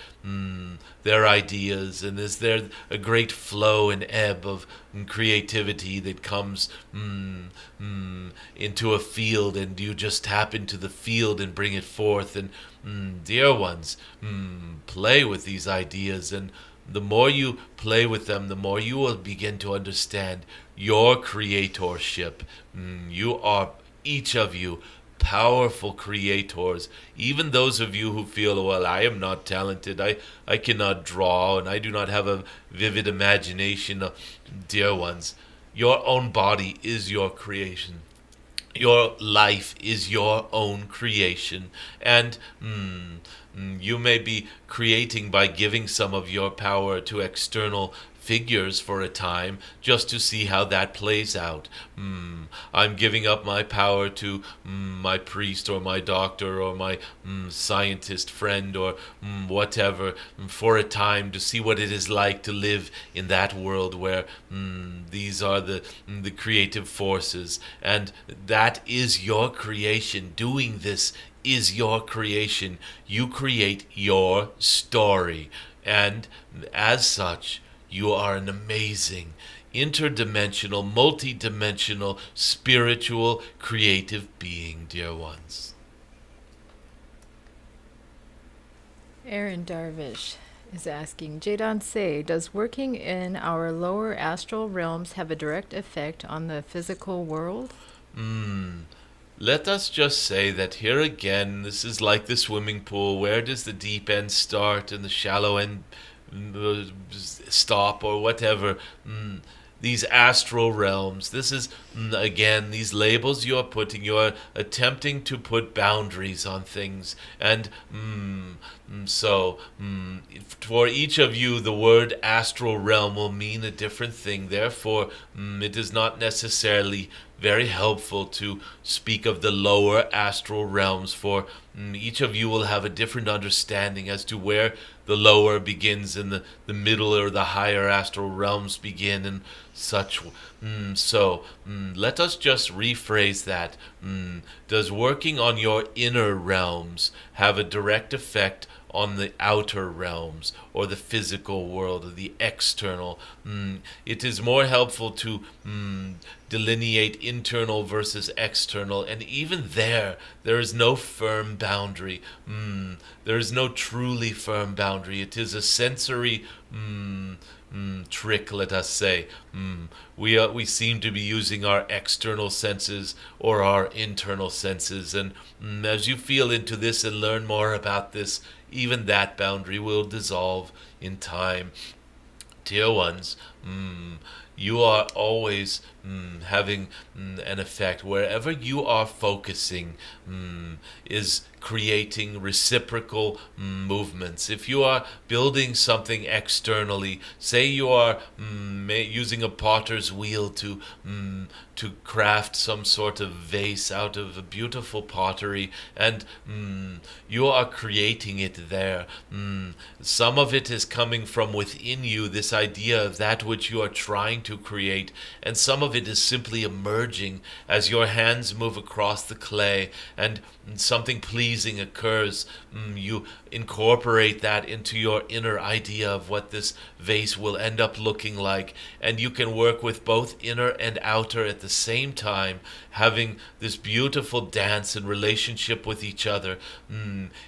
their ideas? And is there a great flow and ebb of creativity that comes into a field, and you just tap into the field and bring it forth? And dear ones, play with these ideas, and the more you play with them, the more you will begin to understand your creatorship. You are, each of you, powerful creators. Even those of you who feel, well, I am not talented, I cannot draw, and I do not have a vivid imagination. Dear ones, your own body is your creation. Your life is your own creation. And you may be creating by giving some of your power to external figures for a time, just to see how that plays out. I'm giving up my power to my priest or my doctor or my scientist friend or whatever for a time, to see what it is like to live in that world where these are the creative forces, and that is your creation. Doing this is your creation. You create your story, and as such, you are an amazing, interdimensional, multidimensional, spiritual, creative being, dear ones. Aaron Darvish is asking, Jadon Se, does working in our lower astral realms have a direct effect on the physical world? Let us just say that here again, this is like the swimming pool. Where does the deep end start and the shallow end stop, or whatever? These astral realms, this is again these labels you are putting. You are attempting to put boundaries on things, and so for each of you the word astral realm will mean a different thing. Therefore it is not necessarily very helpful to speak of the lower astral realms, for each of you will have a different understanding as to where the lower begins and the middle or the higher astral realms begin and such. So let us just rephrase that. Does working on your inner realms have a direct effect on the outer realms, or the physical world, or the external? It is more helpful to delineate internal versus external, and even there is no firm boundary. There is no truly firm boundary. It is a sensory trick, let us say. We seem to be using our external senses or our internal senses, and as you feel into this and learn more about this, even that boundary will dissolve in time. Dear ones, you are always having an effect. Wherever you are focusing is creating reciprocal movements. If you are building something externally, say you are using a potter's wheel to craft some sort of vase out of a beautiful pottery, and you are creating it there. Some of it is coming from within you, this idea of that which you are trying to create, and some of it is simply emerging as your hands move across the clay and something pleasing occurs. You incorporate that into your inner idea of what this vase will end up looking like, and you can work with both inner and outer at the same time, having this beautiful dance and relationship with each other.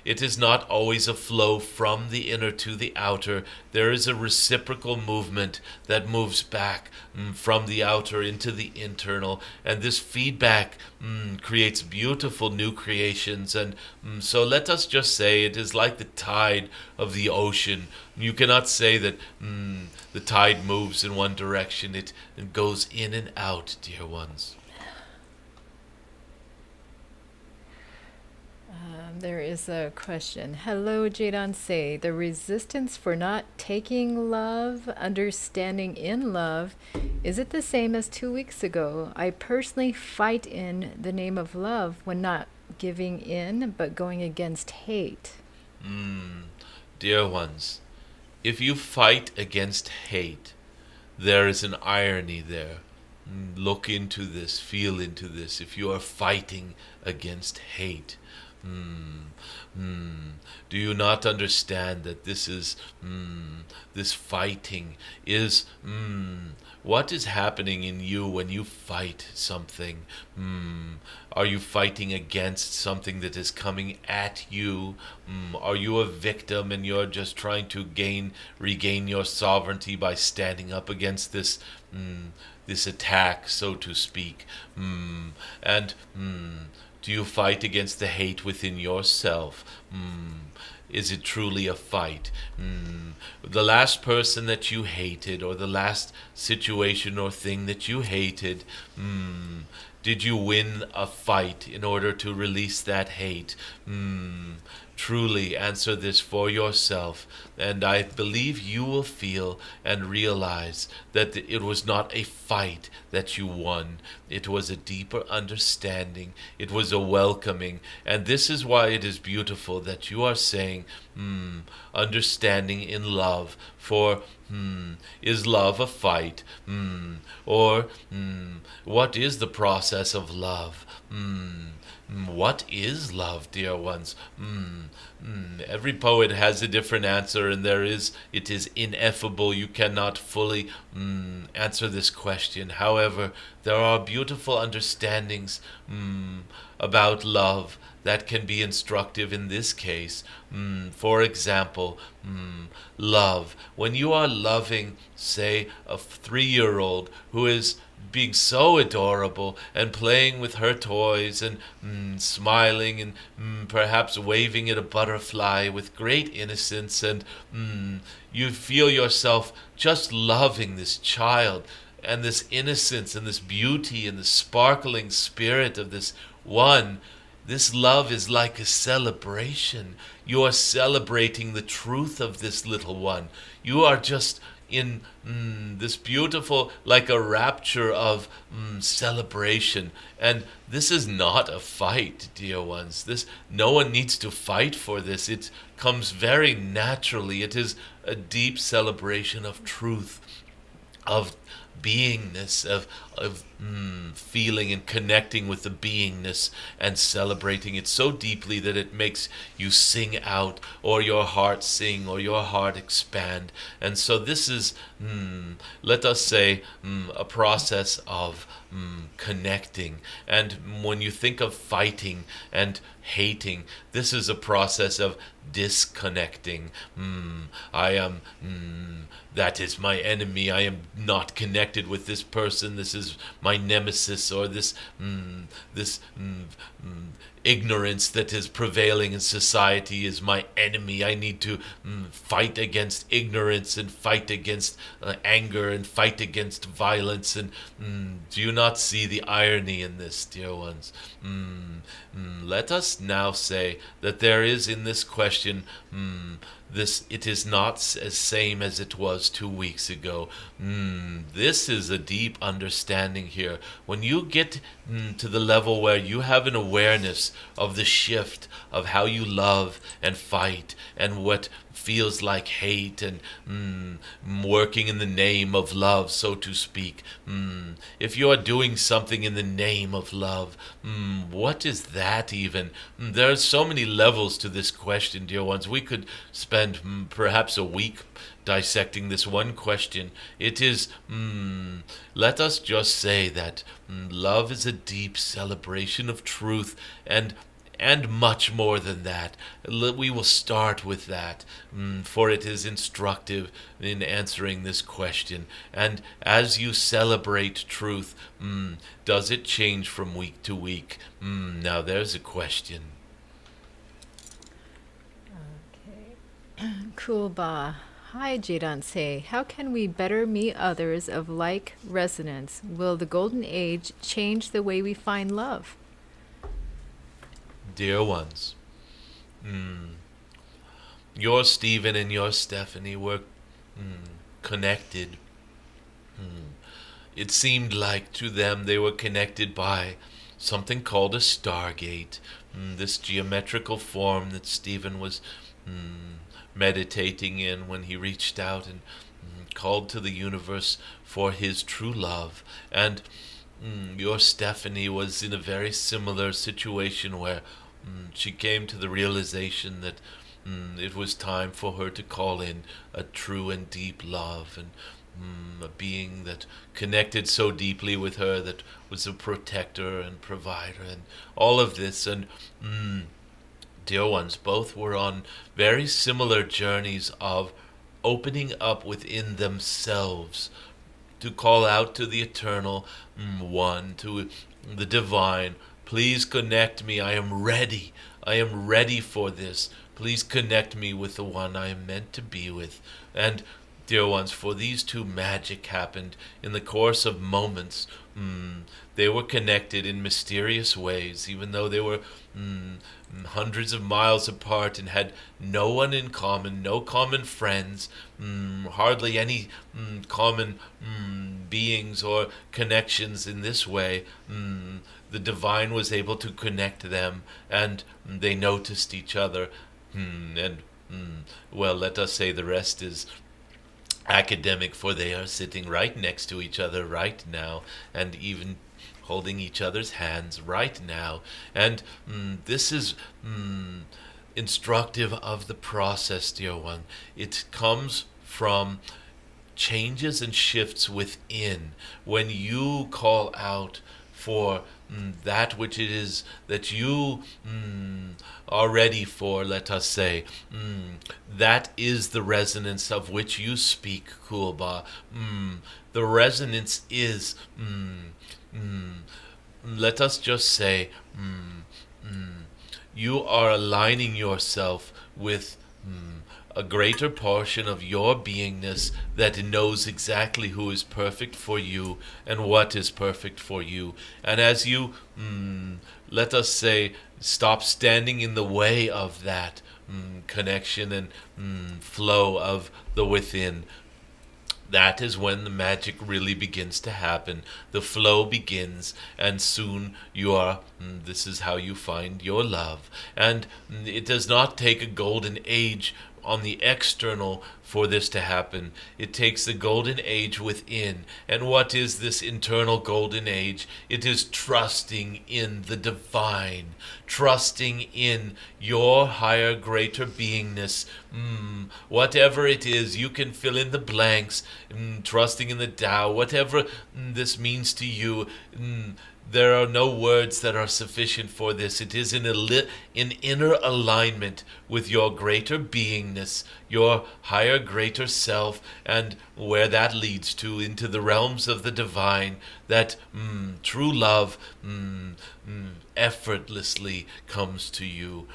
It is not always a flow from the inner to the outer. There is a reciprocal movement that moves back from the outer into the internal, and this feedback creates beautiful new creations. And so let us just say it is like the tide of the ocean. You cannot say that the tide moves in one direction. It goes in and out, dear ones. There is a question. Hello, Jadon Se. The resistance for not taking love, understanding in love, is it the same as 2 weeks ago? I personally fight in the name of love when not giving in, but going against hate. Dear ones, if you fight against hate, there is an irony there. Look into this, feel into this. If you are fighting against hate, do you not understand that this is this fighting is what is happening in you when you fight something? Are you fighting against something that is coming at you? Are you a victim and you're just trying to regain your sovereignty by standing up against this this attack, so to speak? Do you fight against the hate within yourself? Is it truly a fight? The last person that you hated, or the last situation or thing that you hated, did you win a fight in order to release that hate? Truly answer this for yourself, and I believe you will feel and realize that it was not a fight that you won. It was a deeper understanding. It was a welcoming, and this is why it is beautiful that you are saying, understanding in love. For is love a fight? Or what is the process of love? What is love, dear ones? Every poet has a different answer, and it is ineffable. You cannot fully answer this question. However, there are beautiful understandings about love that can be instructive in this case. For example, love. When you are loving, say, a 3-year-old who is being so adorable and playing with her toys and smiling and perhaps waving at a butterfly with great innocence, and you feel yourself just loving this child and this innocence and this beauty and the sparkling spirit of this one. This love is like a celebration. You are celebrating the truth of this little one. You are just in this beautiful, like a rapture of celebration. And this is not a fight, dear ones. No one needs to fight for this. It comes very naturally. It is a deep celebration of truth, of beingness, of feeling and connecting with the beingness and celebrating it so deeply that it makes you sing out, or your heart sing, or your heart expand. And so this is, let us say, a process of connecting. And when you think of fighting and hating, this is a process of disconnecting. I am, that is my enemy. I am not connected with this person. This is my nemesis, or this ignorance that is prevailing in society is my enemy. I need to fight against ignorance, and fight against anger, and fight against violence. And do you not see the irony in this, dear ones? Let us now say that there is in this question, it is not as same as it was 2 weeks ago. This is a deep understanding here. When you get to the level where you have an awareness of the shift of how you love and fight, and what feels like hate, and working in the name of love, so to speak. If you are doing something in the name of love, what is that even? There are so many levels to this question, dear ones. We could spend perhaps a week dissecting this one question. It is, let us just say that love is a deep celebration of truth, and much more than that. We will start with that, for it is instructive in answering this question. And as you celebrate truth, does it change from week to week? Now there's a question. Okay. Cool, Ba. Hi, Jadon Se. How can we better meet others of like resonance? Will the golden age change the way we find love? Dear ones, your Stephen and your Stephanie were connected. It seemed like to them they were connected by something called a stargate, this geometrical form that Stephen was meditating in when he reached out and called to the universe for his true love. And your Stephanie was in a very similar situation where she came to the realization that it was time for her to call in a true and deep love, and a being that connected so deeply with her, that was a protector and provider and all of this. And dear ones, both were on very similar journeys of opening up within themselves to call out to the eternal one, to the divine. Please connect me. I am ready. I am ready for this. Please connect me with the one I am meant to be with. And dear ones, for these two, magic happened in the course of moments. They were connected in mysterious ways, even though they were hundreds of miles apart and had no one in common, no common friends, hardly any common beings or connections in this way. The divine was able to connect them, and they noticed each other. Well, let us say the rest is academic, for they are sitting right next to each other right now, and even holding each other's hands right now. And this is instructive of the process, dear one. It comes from changes and shifts within. When you call out for that which it is that you are ready for, let us say, that is the resonance of which you speak, Kulba. The resonance is, let us just say, you are aligning yourself with a greater portion of your beingness that knows exactly who is perfect for you and what is perfect for you. And as you, let us say, stop standing in the way of that connection and flow of the within, that is when the magic really begins to happen. The flow begins, and soon you are, this is how you find your love. And it does not take a golden age on the external for this to happen. It takes the golden age within. And what is this internal golden age? It is trusting in the divine, trusting in your higher, greater beingness. Whatever it is, you can fill in the blanks. Trusting in the Tao, whatever this means to you. There are no words that are sufficient for this. It is in inner alignment with your greater beingness, your higher, greater self, and where that leads to, into the realms of the divine, that true love effortlessly comes to you.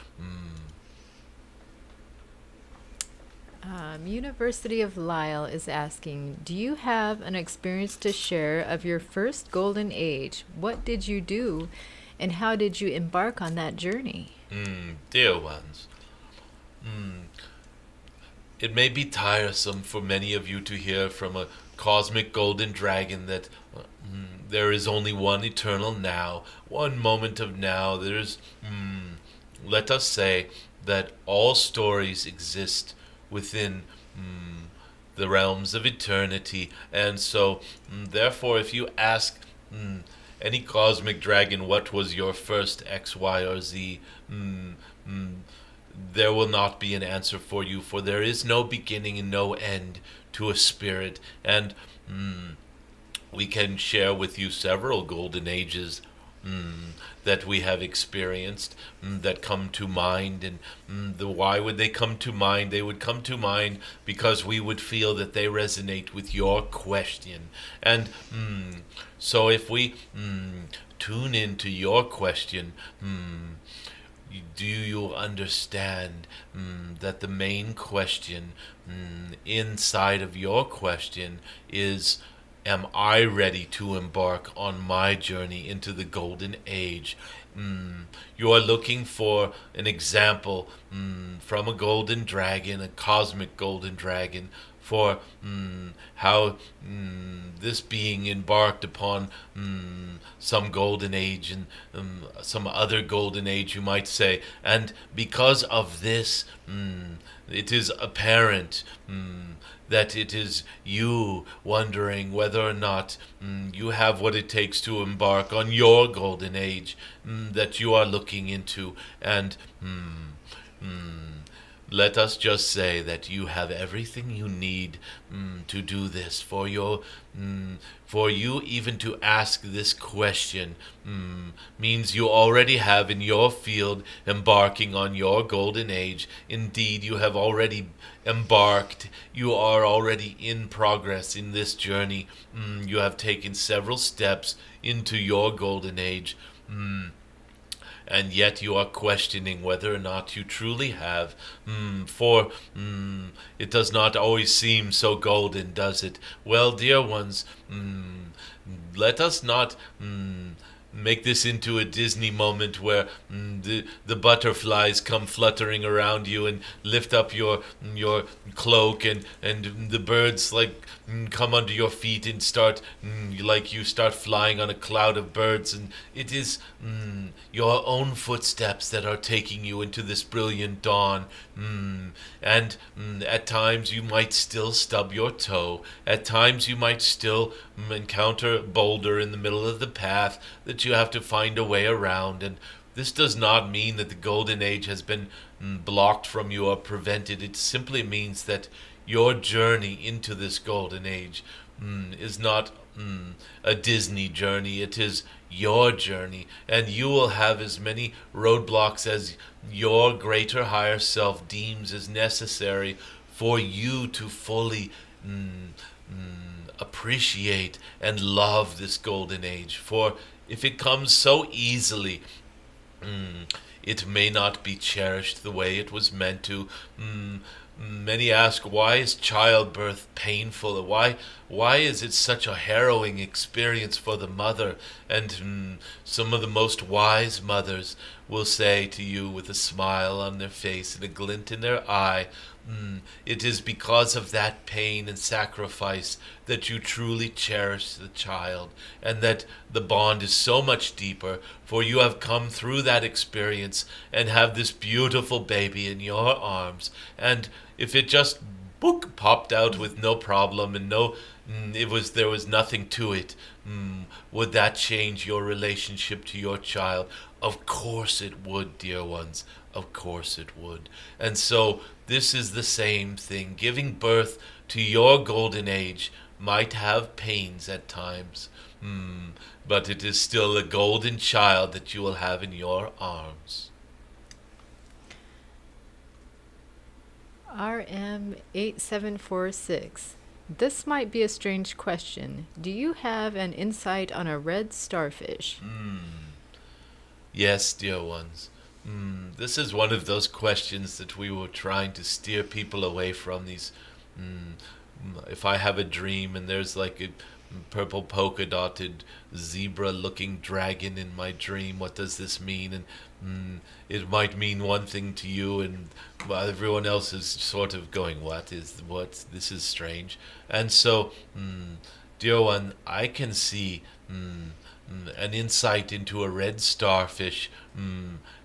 University of Lisle is asking, do you have an experience to share of your first golden age? What did you do, and how did you embark on that journey? Dear ones, it may be tiresome for many of you to hear from a cosmic golden dragon that there is only one eternal now, one moment of now. Let us say that all stories exist within the realms of eternity. And so, therefore, if you ask any cosmic dragon what was your first X, Y, or Z, there will not be an answer for you, for there is no beginning and no end to a spirit. And we can share with you several golden ages that we have experienced, that come to mind. And why would they come to mind? They would come to mind because we would feel that they resonate with your question. And so if we tune into your question, do you understand that the main question inside of your question is, am I ready to embark on my journey into the golden age? You are looking for an example from a golden dragon, a cosmic golden dragon, for how this being embarked upon some golden age and some other golden age, you might say. And because of this, it is apparent that it is you wondering whether or not you have what it takes to embark on your golden age that you are looking into. And let us just say that you have everything you need to do this. For you even to ask this question means you already have in your field embarking on your golden age. Indeed, you have already embarked. You are already in progress in this journey. You have taken several steps into your golden age. And yet you are questioning whether or not you truly have, for it does not always seem so golden, does it? Well, dear ones, let us not make this into a Disney moment where the butterflies come fluttering around you and lift up your cloak, and the birds come under your feet and start you start flying on a cloud of birds. And it is your own footsteps that are taking you into this brilliant dawn. And at times you might still stub your toe. At times you might still encounter a boulder in the middle of the path that you have to find a way around. And this does not mean that the golden age has been blocked from you or prevented. It simply means that your journey into this golden age is not a Disney journey. It is your journey, and you will have as many roadblocks as your greater higher self deems as necessary for you to fully appreciate and love this golden age. For if it comes so easily, it may not be cherished the way it was meant to. Many ask, why is childbirth painful? Why is it such a harrowing experience for the mother? And some of the most wise mothers will say to you with a smile on their face and a glint in their eye, it is because of that pain and sacrifice that you truly cherish the child, and that the bond is so much deeper, for you have come through that experience and have this beautiful baby in your arms. And if it just book popped out with no problem and there was nothing to it, would that change your relationship to your child? Of course it would, dear ones. Of course it would. And so this is the same thing. Giving birth to your golden age might have pains at times, but it is still a golden child that you will have in your arms. RM8746. This might be a strange question. Do you have an insight on a red starfish? Yes, dear ones. This is one of those questions that we were trying to steer people away from. These, if I have a dream and there's like a purple polka dotted zebra looking dragon in my dream, what does this mean? And it might mean one thing to you, and everyone else is sort of going, what? This is strange. And so, dear one, I can see an insight into a red starfish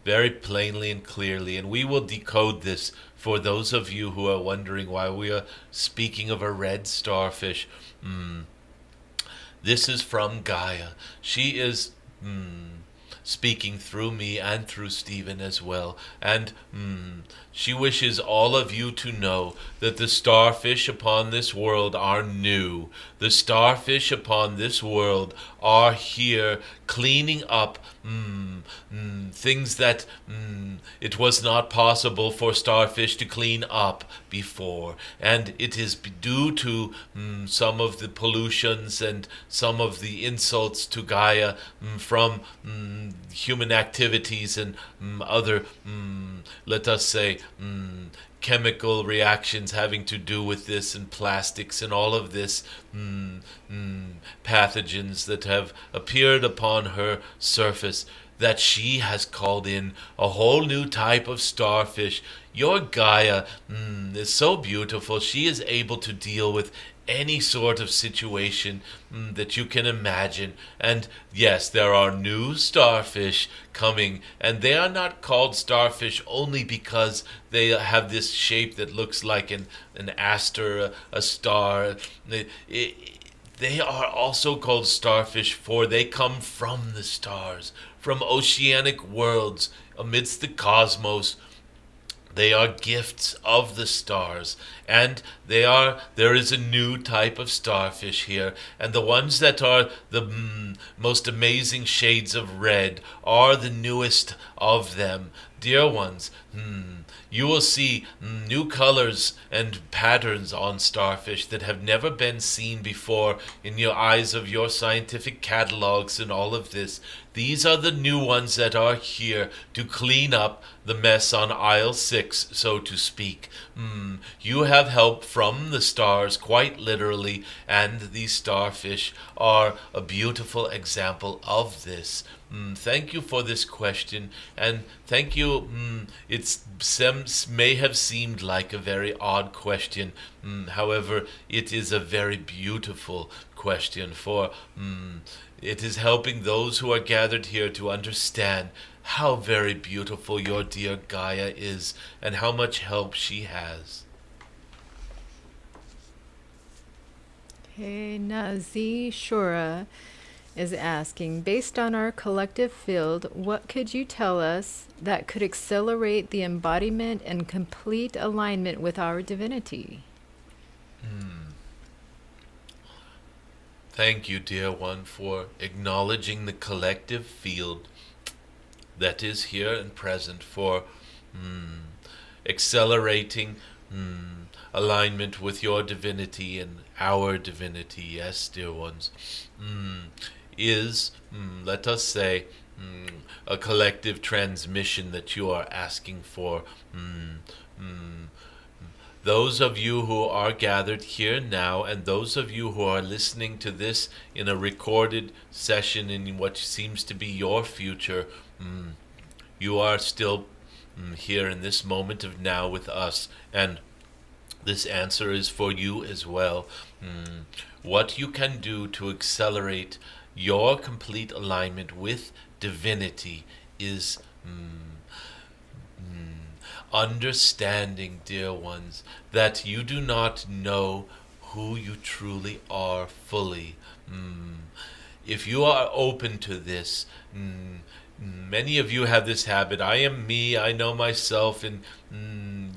very plainly and clearly, and we will decode this for those of you who are wondering why we are speaking of a red starfish. This is from Gaia. She is speaking through me and through Stephen as well. And she wishes all of you to know that the starfish upon this world are new. The starfish upon this world are here cleaning up things that it was not possible for starfish to clean up before. And it is due to some of the pollutions and some of the insults to Gaia from human activities and other, let us say, chemical reactions having to do with this, and plastics and all of this, pathogens that have appeared upon her surface, that she has called in a whole new type of starfish. Your Gaia is so beautiful. She is able to deal with any sort of situation that you can imagine. And yes, there are new starfish coming, and they are not called starfish only because they have this shape that looks like an aster, a star. They are also called starfish, for they come from the stars, from oceanic worlds amidst the cosmos. They are gifts of the stars, and there is a new type of starfish here, and the ones that are the most amazing shades of red are the newest of them. Dear ones, you will see new colors and patterns on starfish that have never been seen before in your eyes of your scientific catalogs and all of this. These are the new ones that are here to clean up the mess on aisle 6, so to speak. You have help from the stars, quite literally, and these starfish are a beautiful example of this. Thank you for this question, and thank you. It may have seemed like a very odd question. However, it is a very beautiful question, for it is helping those who are gathered here to understand how very beautiful your dear Gaia is and how much help she has. Okay, Nazi Shura is asking, based on our collective field, what could you tell us that could accelerate the embodiment and complete alignment with our divinity? Thank you, dear one, for acknowledging the collective field that is here and present, for accelerating alignment with your divinity and our divinity. Yes, dear ones, is, let us say, a collective transmission that you are asking for. Those of you who are gathered here now, and those of you who are listening to this in a recorded session in what seems to be your future, you are still here in this moment of now with us, and this answer is for you as well. What you can do to accelerate your complete alignment with divinity is understanding, dear ones, that you do not know who you truly are fully. If you are open to this, many of you have this habit. I am me, I know myself, and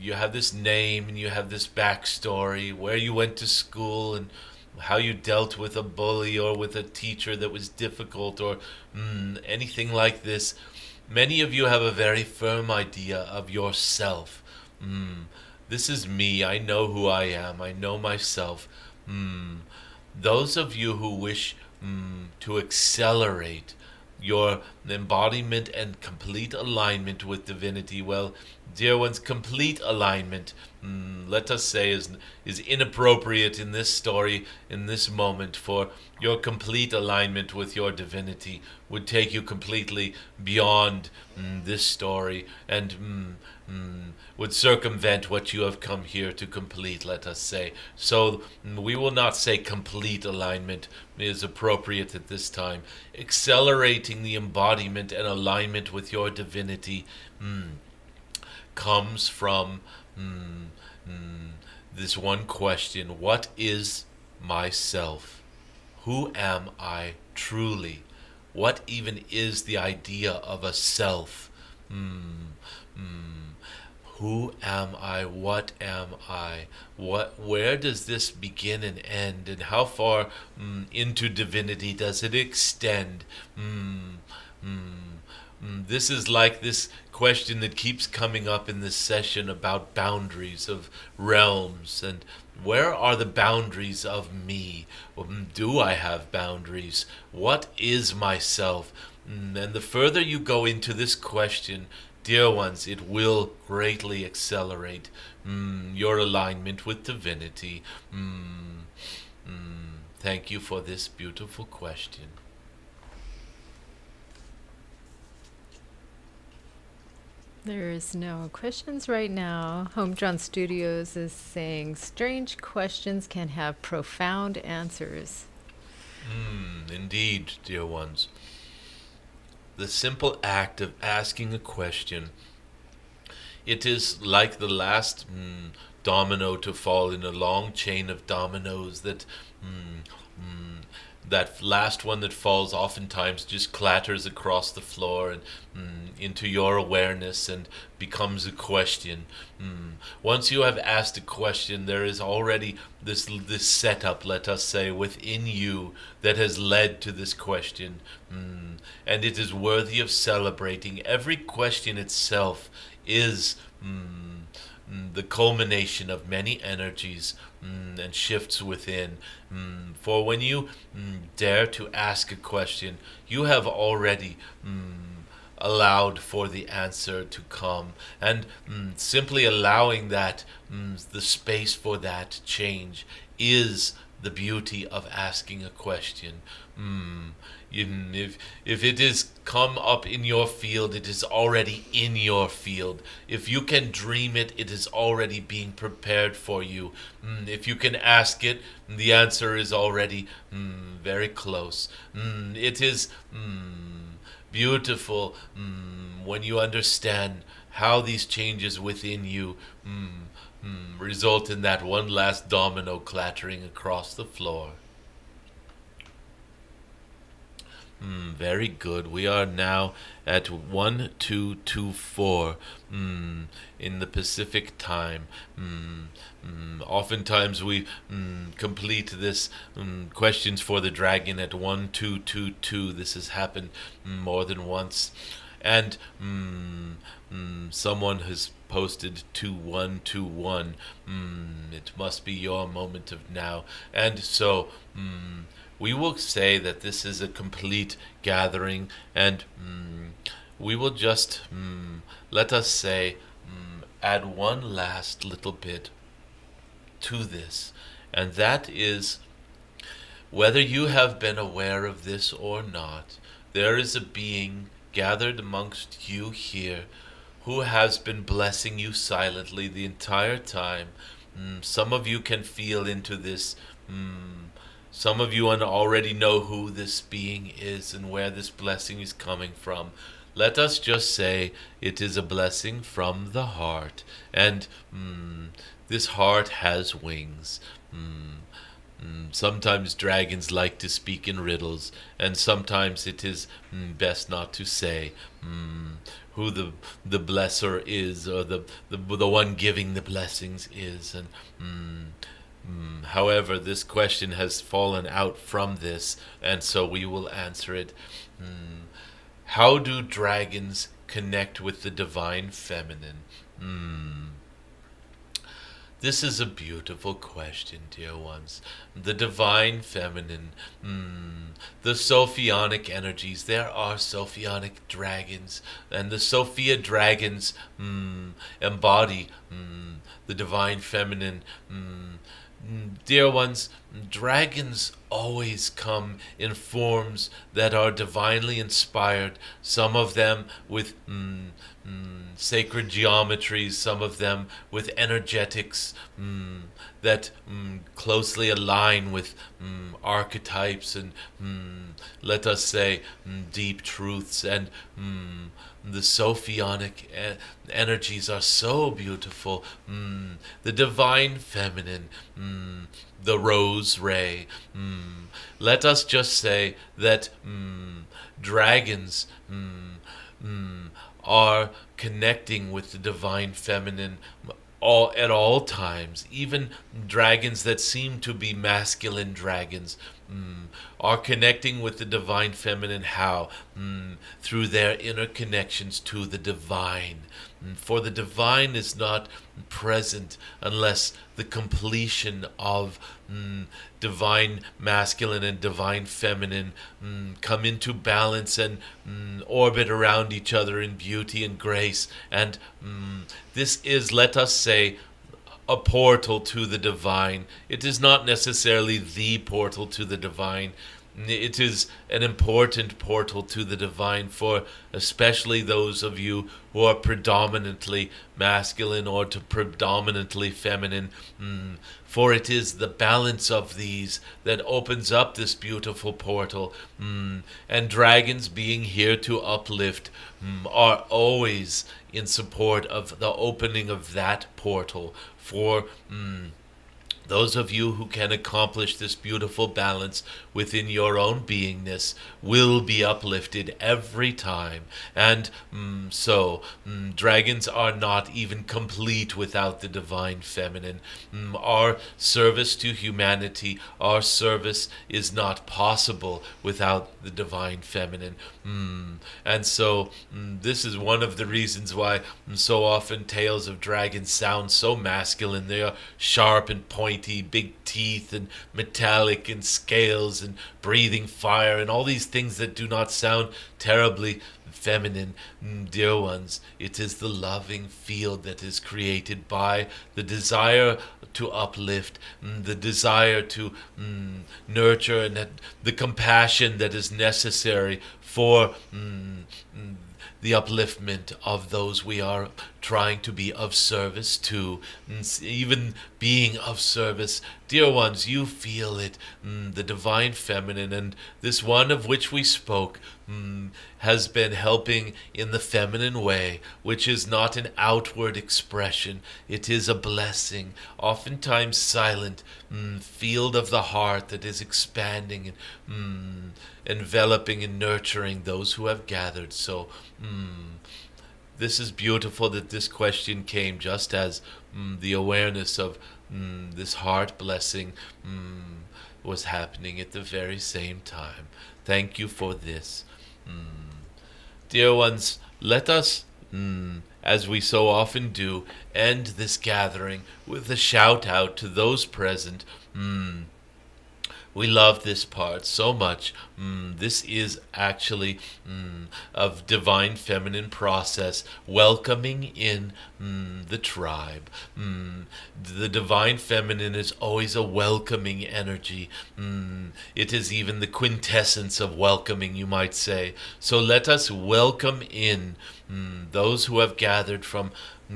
you have this name and you have this backstory, where you went to school and how you dealt with a bully or with a teacher that was difficult or anything like this. Many of you have a very firm idea of yourself. This is me. I know who I am. I know myself. Those of you who wish to accelerate your embodiment and complete alignment with divinity, well, dear ones, complete alignment, let us say, is inappropriate in this story, in this moment, for your complete alignment with your divinity would take you completely beyond this story and would circumvent what you have come here to complete, let us say. So we will not say complete alignment is appropriate at this time. Accelerating the embodiment and alignment with your divinity comes from this one question: what is myself? Who am I truly? What even is the idea of a self? Who am I? What am I? Where does this begin and end? And how far into divinity does it extend? This is like this question that keeps coming up in this session about boundaries of realms, and where are the boundaries of me? Do I have boundaries? What is myself? And the further you go into this question, dear ones, it will greatly accelerate your alignment with divinity. Thank you for this beautiful question. There's no questions right now. Homedrawn Studios is saying strange questions can have profound answers. Indeed, dear ones. The simple act of asking a question, it is like the last domino to fall in a long chain of dominoes that that last one that falls oftentimes just clatters across the floor and into your awareness and becomes a question. Once you have asked a question, there is already this setup, let us say, within you that has led to this question. And it is worthy of celebrating. Every question itself is the culmination of many energies and shifts within. For when you dare to ask a question, you have already allowed for the answer to come. And simply allowing that, the space for that change is the beauty of asking a question. If it is come up in your field, it is already in your field. If you can dream it, it is already being prepared for you. If you can ask it, the answer is already very close. It is beautiful when you understand how these changes within you result in that one last domino clattering across the floor. Very good. We are now at 1224 in the Pacific time. Oftentimes we complete this questions for the dragon at 1222. This has happened more than once. And someone has posted 2121. It must be your moment of now. And so we will say that this is a complete gathering, and we will just, let us say, add one last little bit to this, and that is, whether you have been aware of this or not, there is a being gathered amongst you here who has been blessing you silently the entire time. Some of you can feel into this. Some of you already know who this being is and where this blessing is coming from. let us just say it is a blessing from the heart. And this heart has wings. Sometimes dragons like to speak in riddles, and sometimes it is best not to say who the blesser is, or the one giving the blessings is. And however, this question has fallen out from this, and so we will answer it. How do dragons connect with the divine feminine? This is a beautiful question, dear ones. The divine feminine, the Sophionic energies. There are Sophionic dragons, and the Sophia dragons embody the divine feminine. Dear ones, dragons always come in forms that are divinely inspired, some of them with sacred geometries, some of them with energetics that closely align with archetypes and, let us say, deep truths. And the Sophionic energies are so beautiful. The divine feminine, the rose ray. Let us just say that dragons are connecting with the divine feminine at all times. Even dragons that seem to be masculine dragons are connecting with the divine feminine. How? Through their inner connections to the divine. For the divine is not present unless the completion of divine masculine and divine feminine come into balance and orbit around each other in beauty and grace. And this is, let us say, a portal to the divine. It is not necessarily the portal to the divine. It is an important portal to the divine for especially those of you who are predominantly masculine or to predominantly feminine. For it is the balance of these that opens up this beautiful portal. And dragons, being here to uplift, are always in support of the opening of that portal. For those of you who can accomplish this beautiful balance within your own beingness will be uplifted every time. And so dragons are not even complete without the divine feminine. Our service to humanity, our service is not possible without the divine feminine. And so this is one of the reasons why so often tales of dragons sound so masculine. They are sharp and pointy, big teeth and metallic and scales and breathing fire and all these things that do not sound terribly feminine. Dear ones, it is the loving field that is created by the desire to uplift, the desire to nurture, and the compassion that is necessary for the upliftment of those we are trying to be of service to. Even being of service, dear ones, you feel it, the divine feminine, and this one of which we spoke has been helping in the feminine way, which is not an outward expression. It is a blessing, oftentimes silent, field of the heart that is expanding and enveloping and nurturing those who have gathered. So this is beautiful that this question came just as the awareness of this heart blessing was happening at the very same time. Thank you for this. Dear ones, let us, as we so often do, end this gathering with a shout out to those present. We love this part so much. This is actually of divine feminine process, welcoming in the tribe. The divine feminine is always a welcoming energy. It is even the quintessence of welcoming, you might say. So let us welcome in those who have gathered from.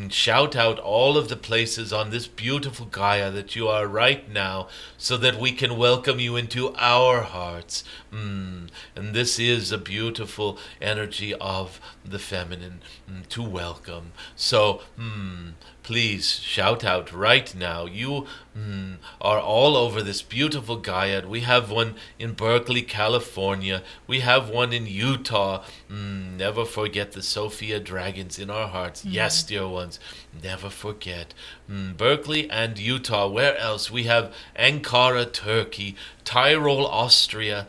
Shout out all of the places on this beautiful Gaia that you are right now so that we can welcome you into our hearts. And this is a beautiful energy of the feminine to welcome. So, please shout out right now. You are all over this beautiful Gaia. We have one in Berkeley, California. We have one in Utah. Never forget the Sophia dragons in our hearts. Yes, dear ones, never forget. Berkeley and Utah. Where else? We have Ankara, Turkey. Tyrol, Austria.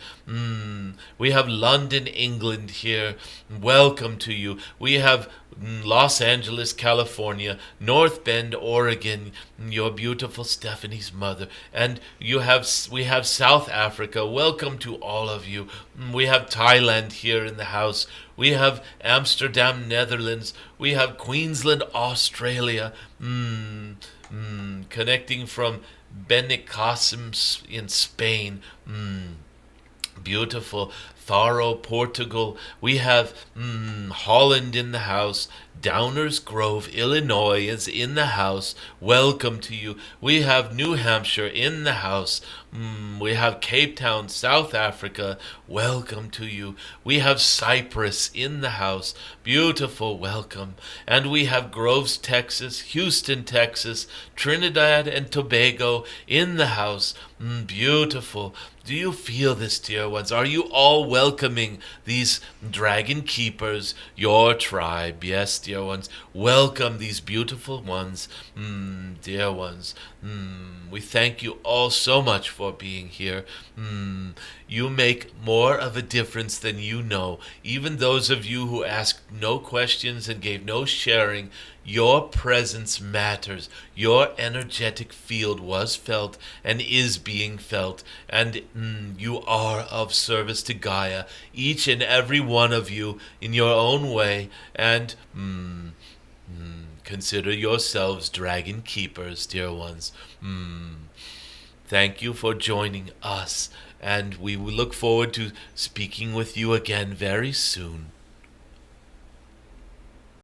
We have London, England here. Welcome to you. We have Los Angeles, California, North Bend, Oregon, your beautiful Stephanie's mother, and we have South Africa. Welcome to all of you. We have Thailand here in the house. We have Amsterdam, Netherlands. We have Queensland, Australia. Connecting from Benicassim in Spain. Beautiful. Faro, Portugal. We have Holland in the house. Downers Grove, Illinois is in the house. Welcome to you. We have New Hampshire in the house. We have Cape Town, South Africa. Welcome to you. We have Cyprus in the house. Beautiful, welcome. And we have Groves, Texas, Houston, Texas, Trinidad and Tobago in the house. Beautiful. Do you feel this, dear ones? Are you all welcoming these dragon keepers, your tribe? Yes, dear ones. Welcome these beautiful ones, dear ones. We thank you all so much for being here. You make more of a difference than you know. Even those of you who asked no questions and gave no sharing, your presence matters. Your energetic field was felt and is being felt, and you are of service to Gaia, each and every one of you in your own way, and consider yourselves dragon keepers, dear ones. Thank you for joining us, and we will look forward to speaking with you again very soon.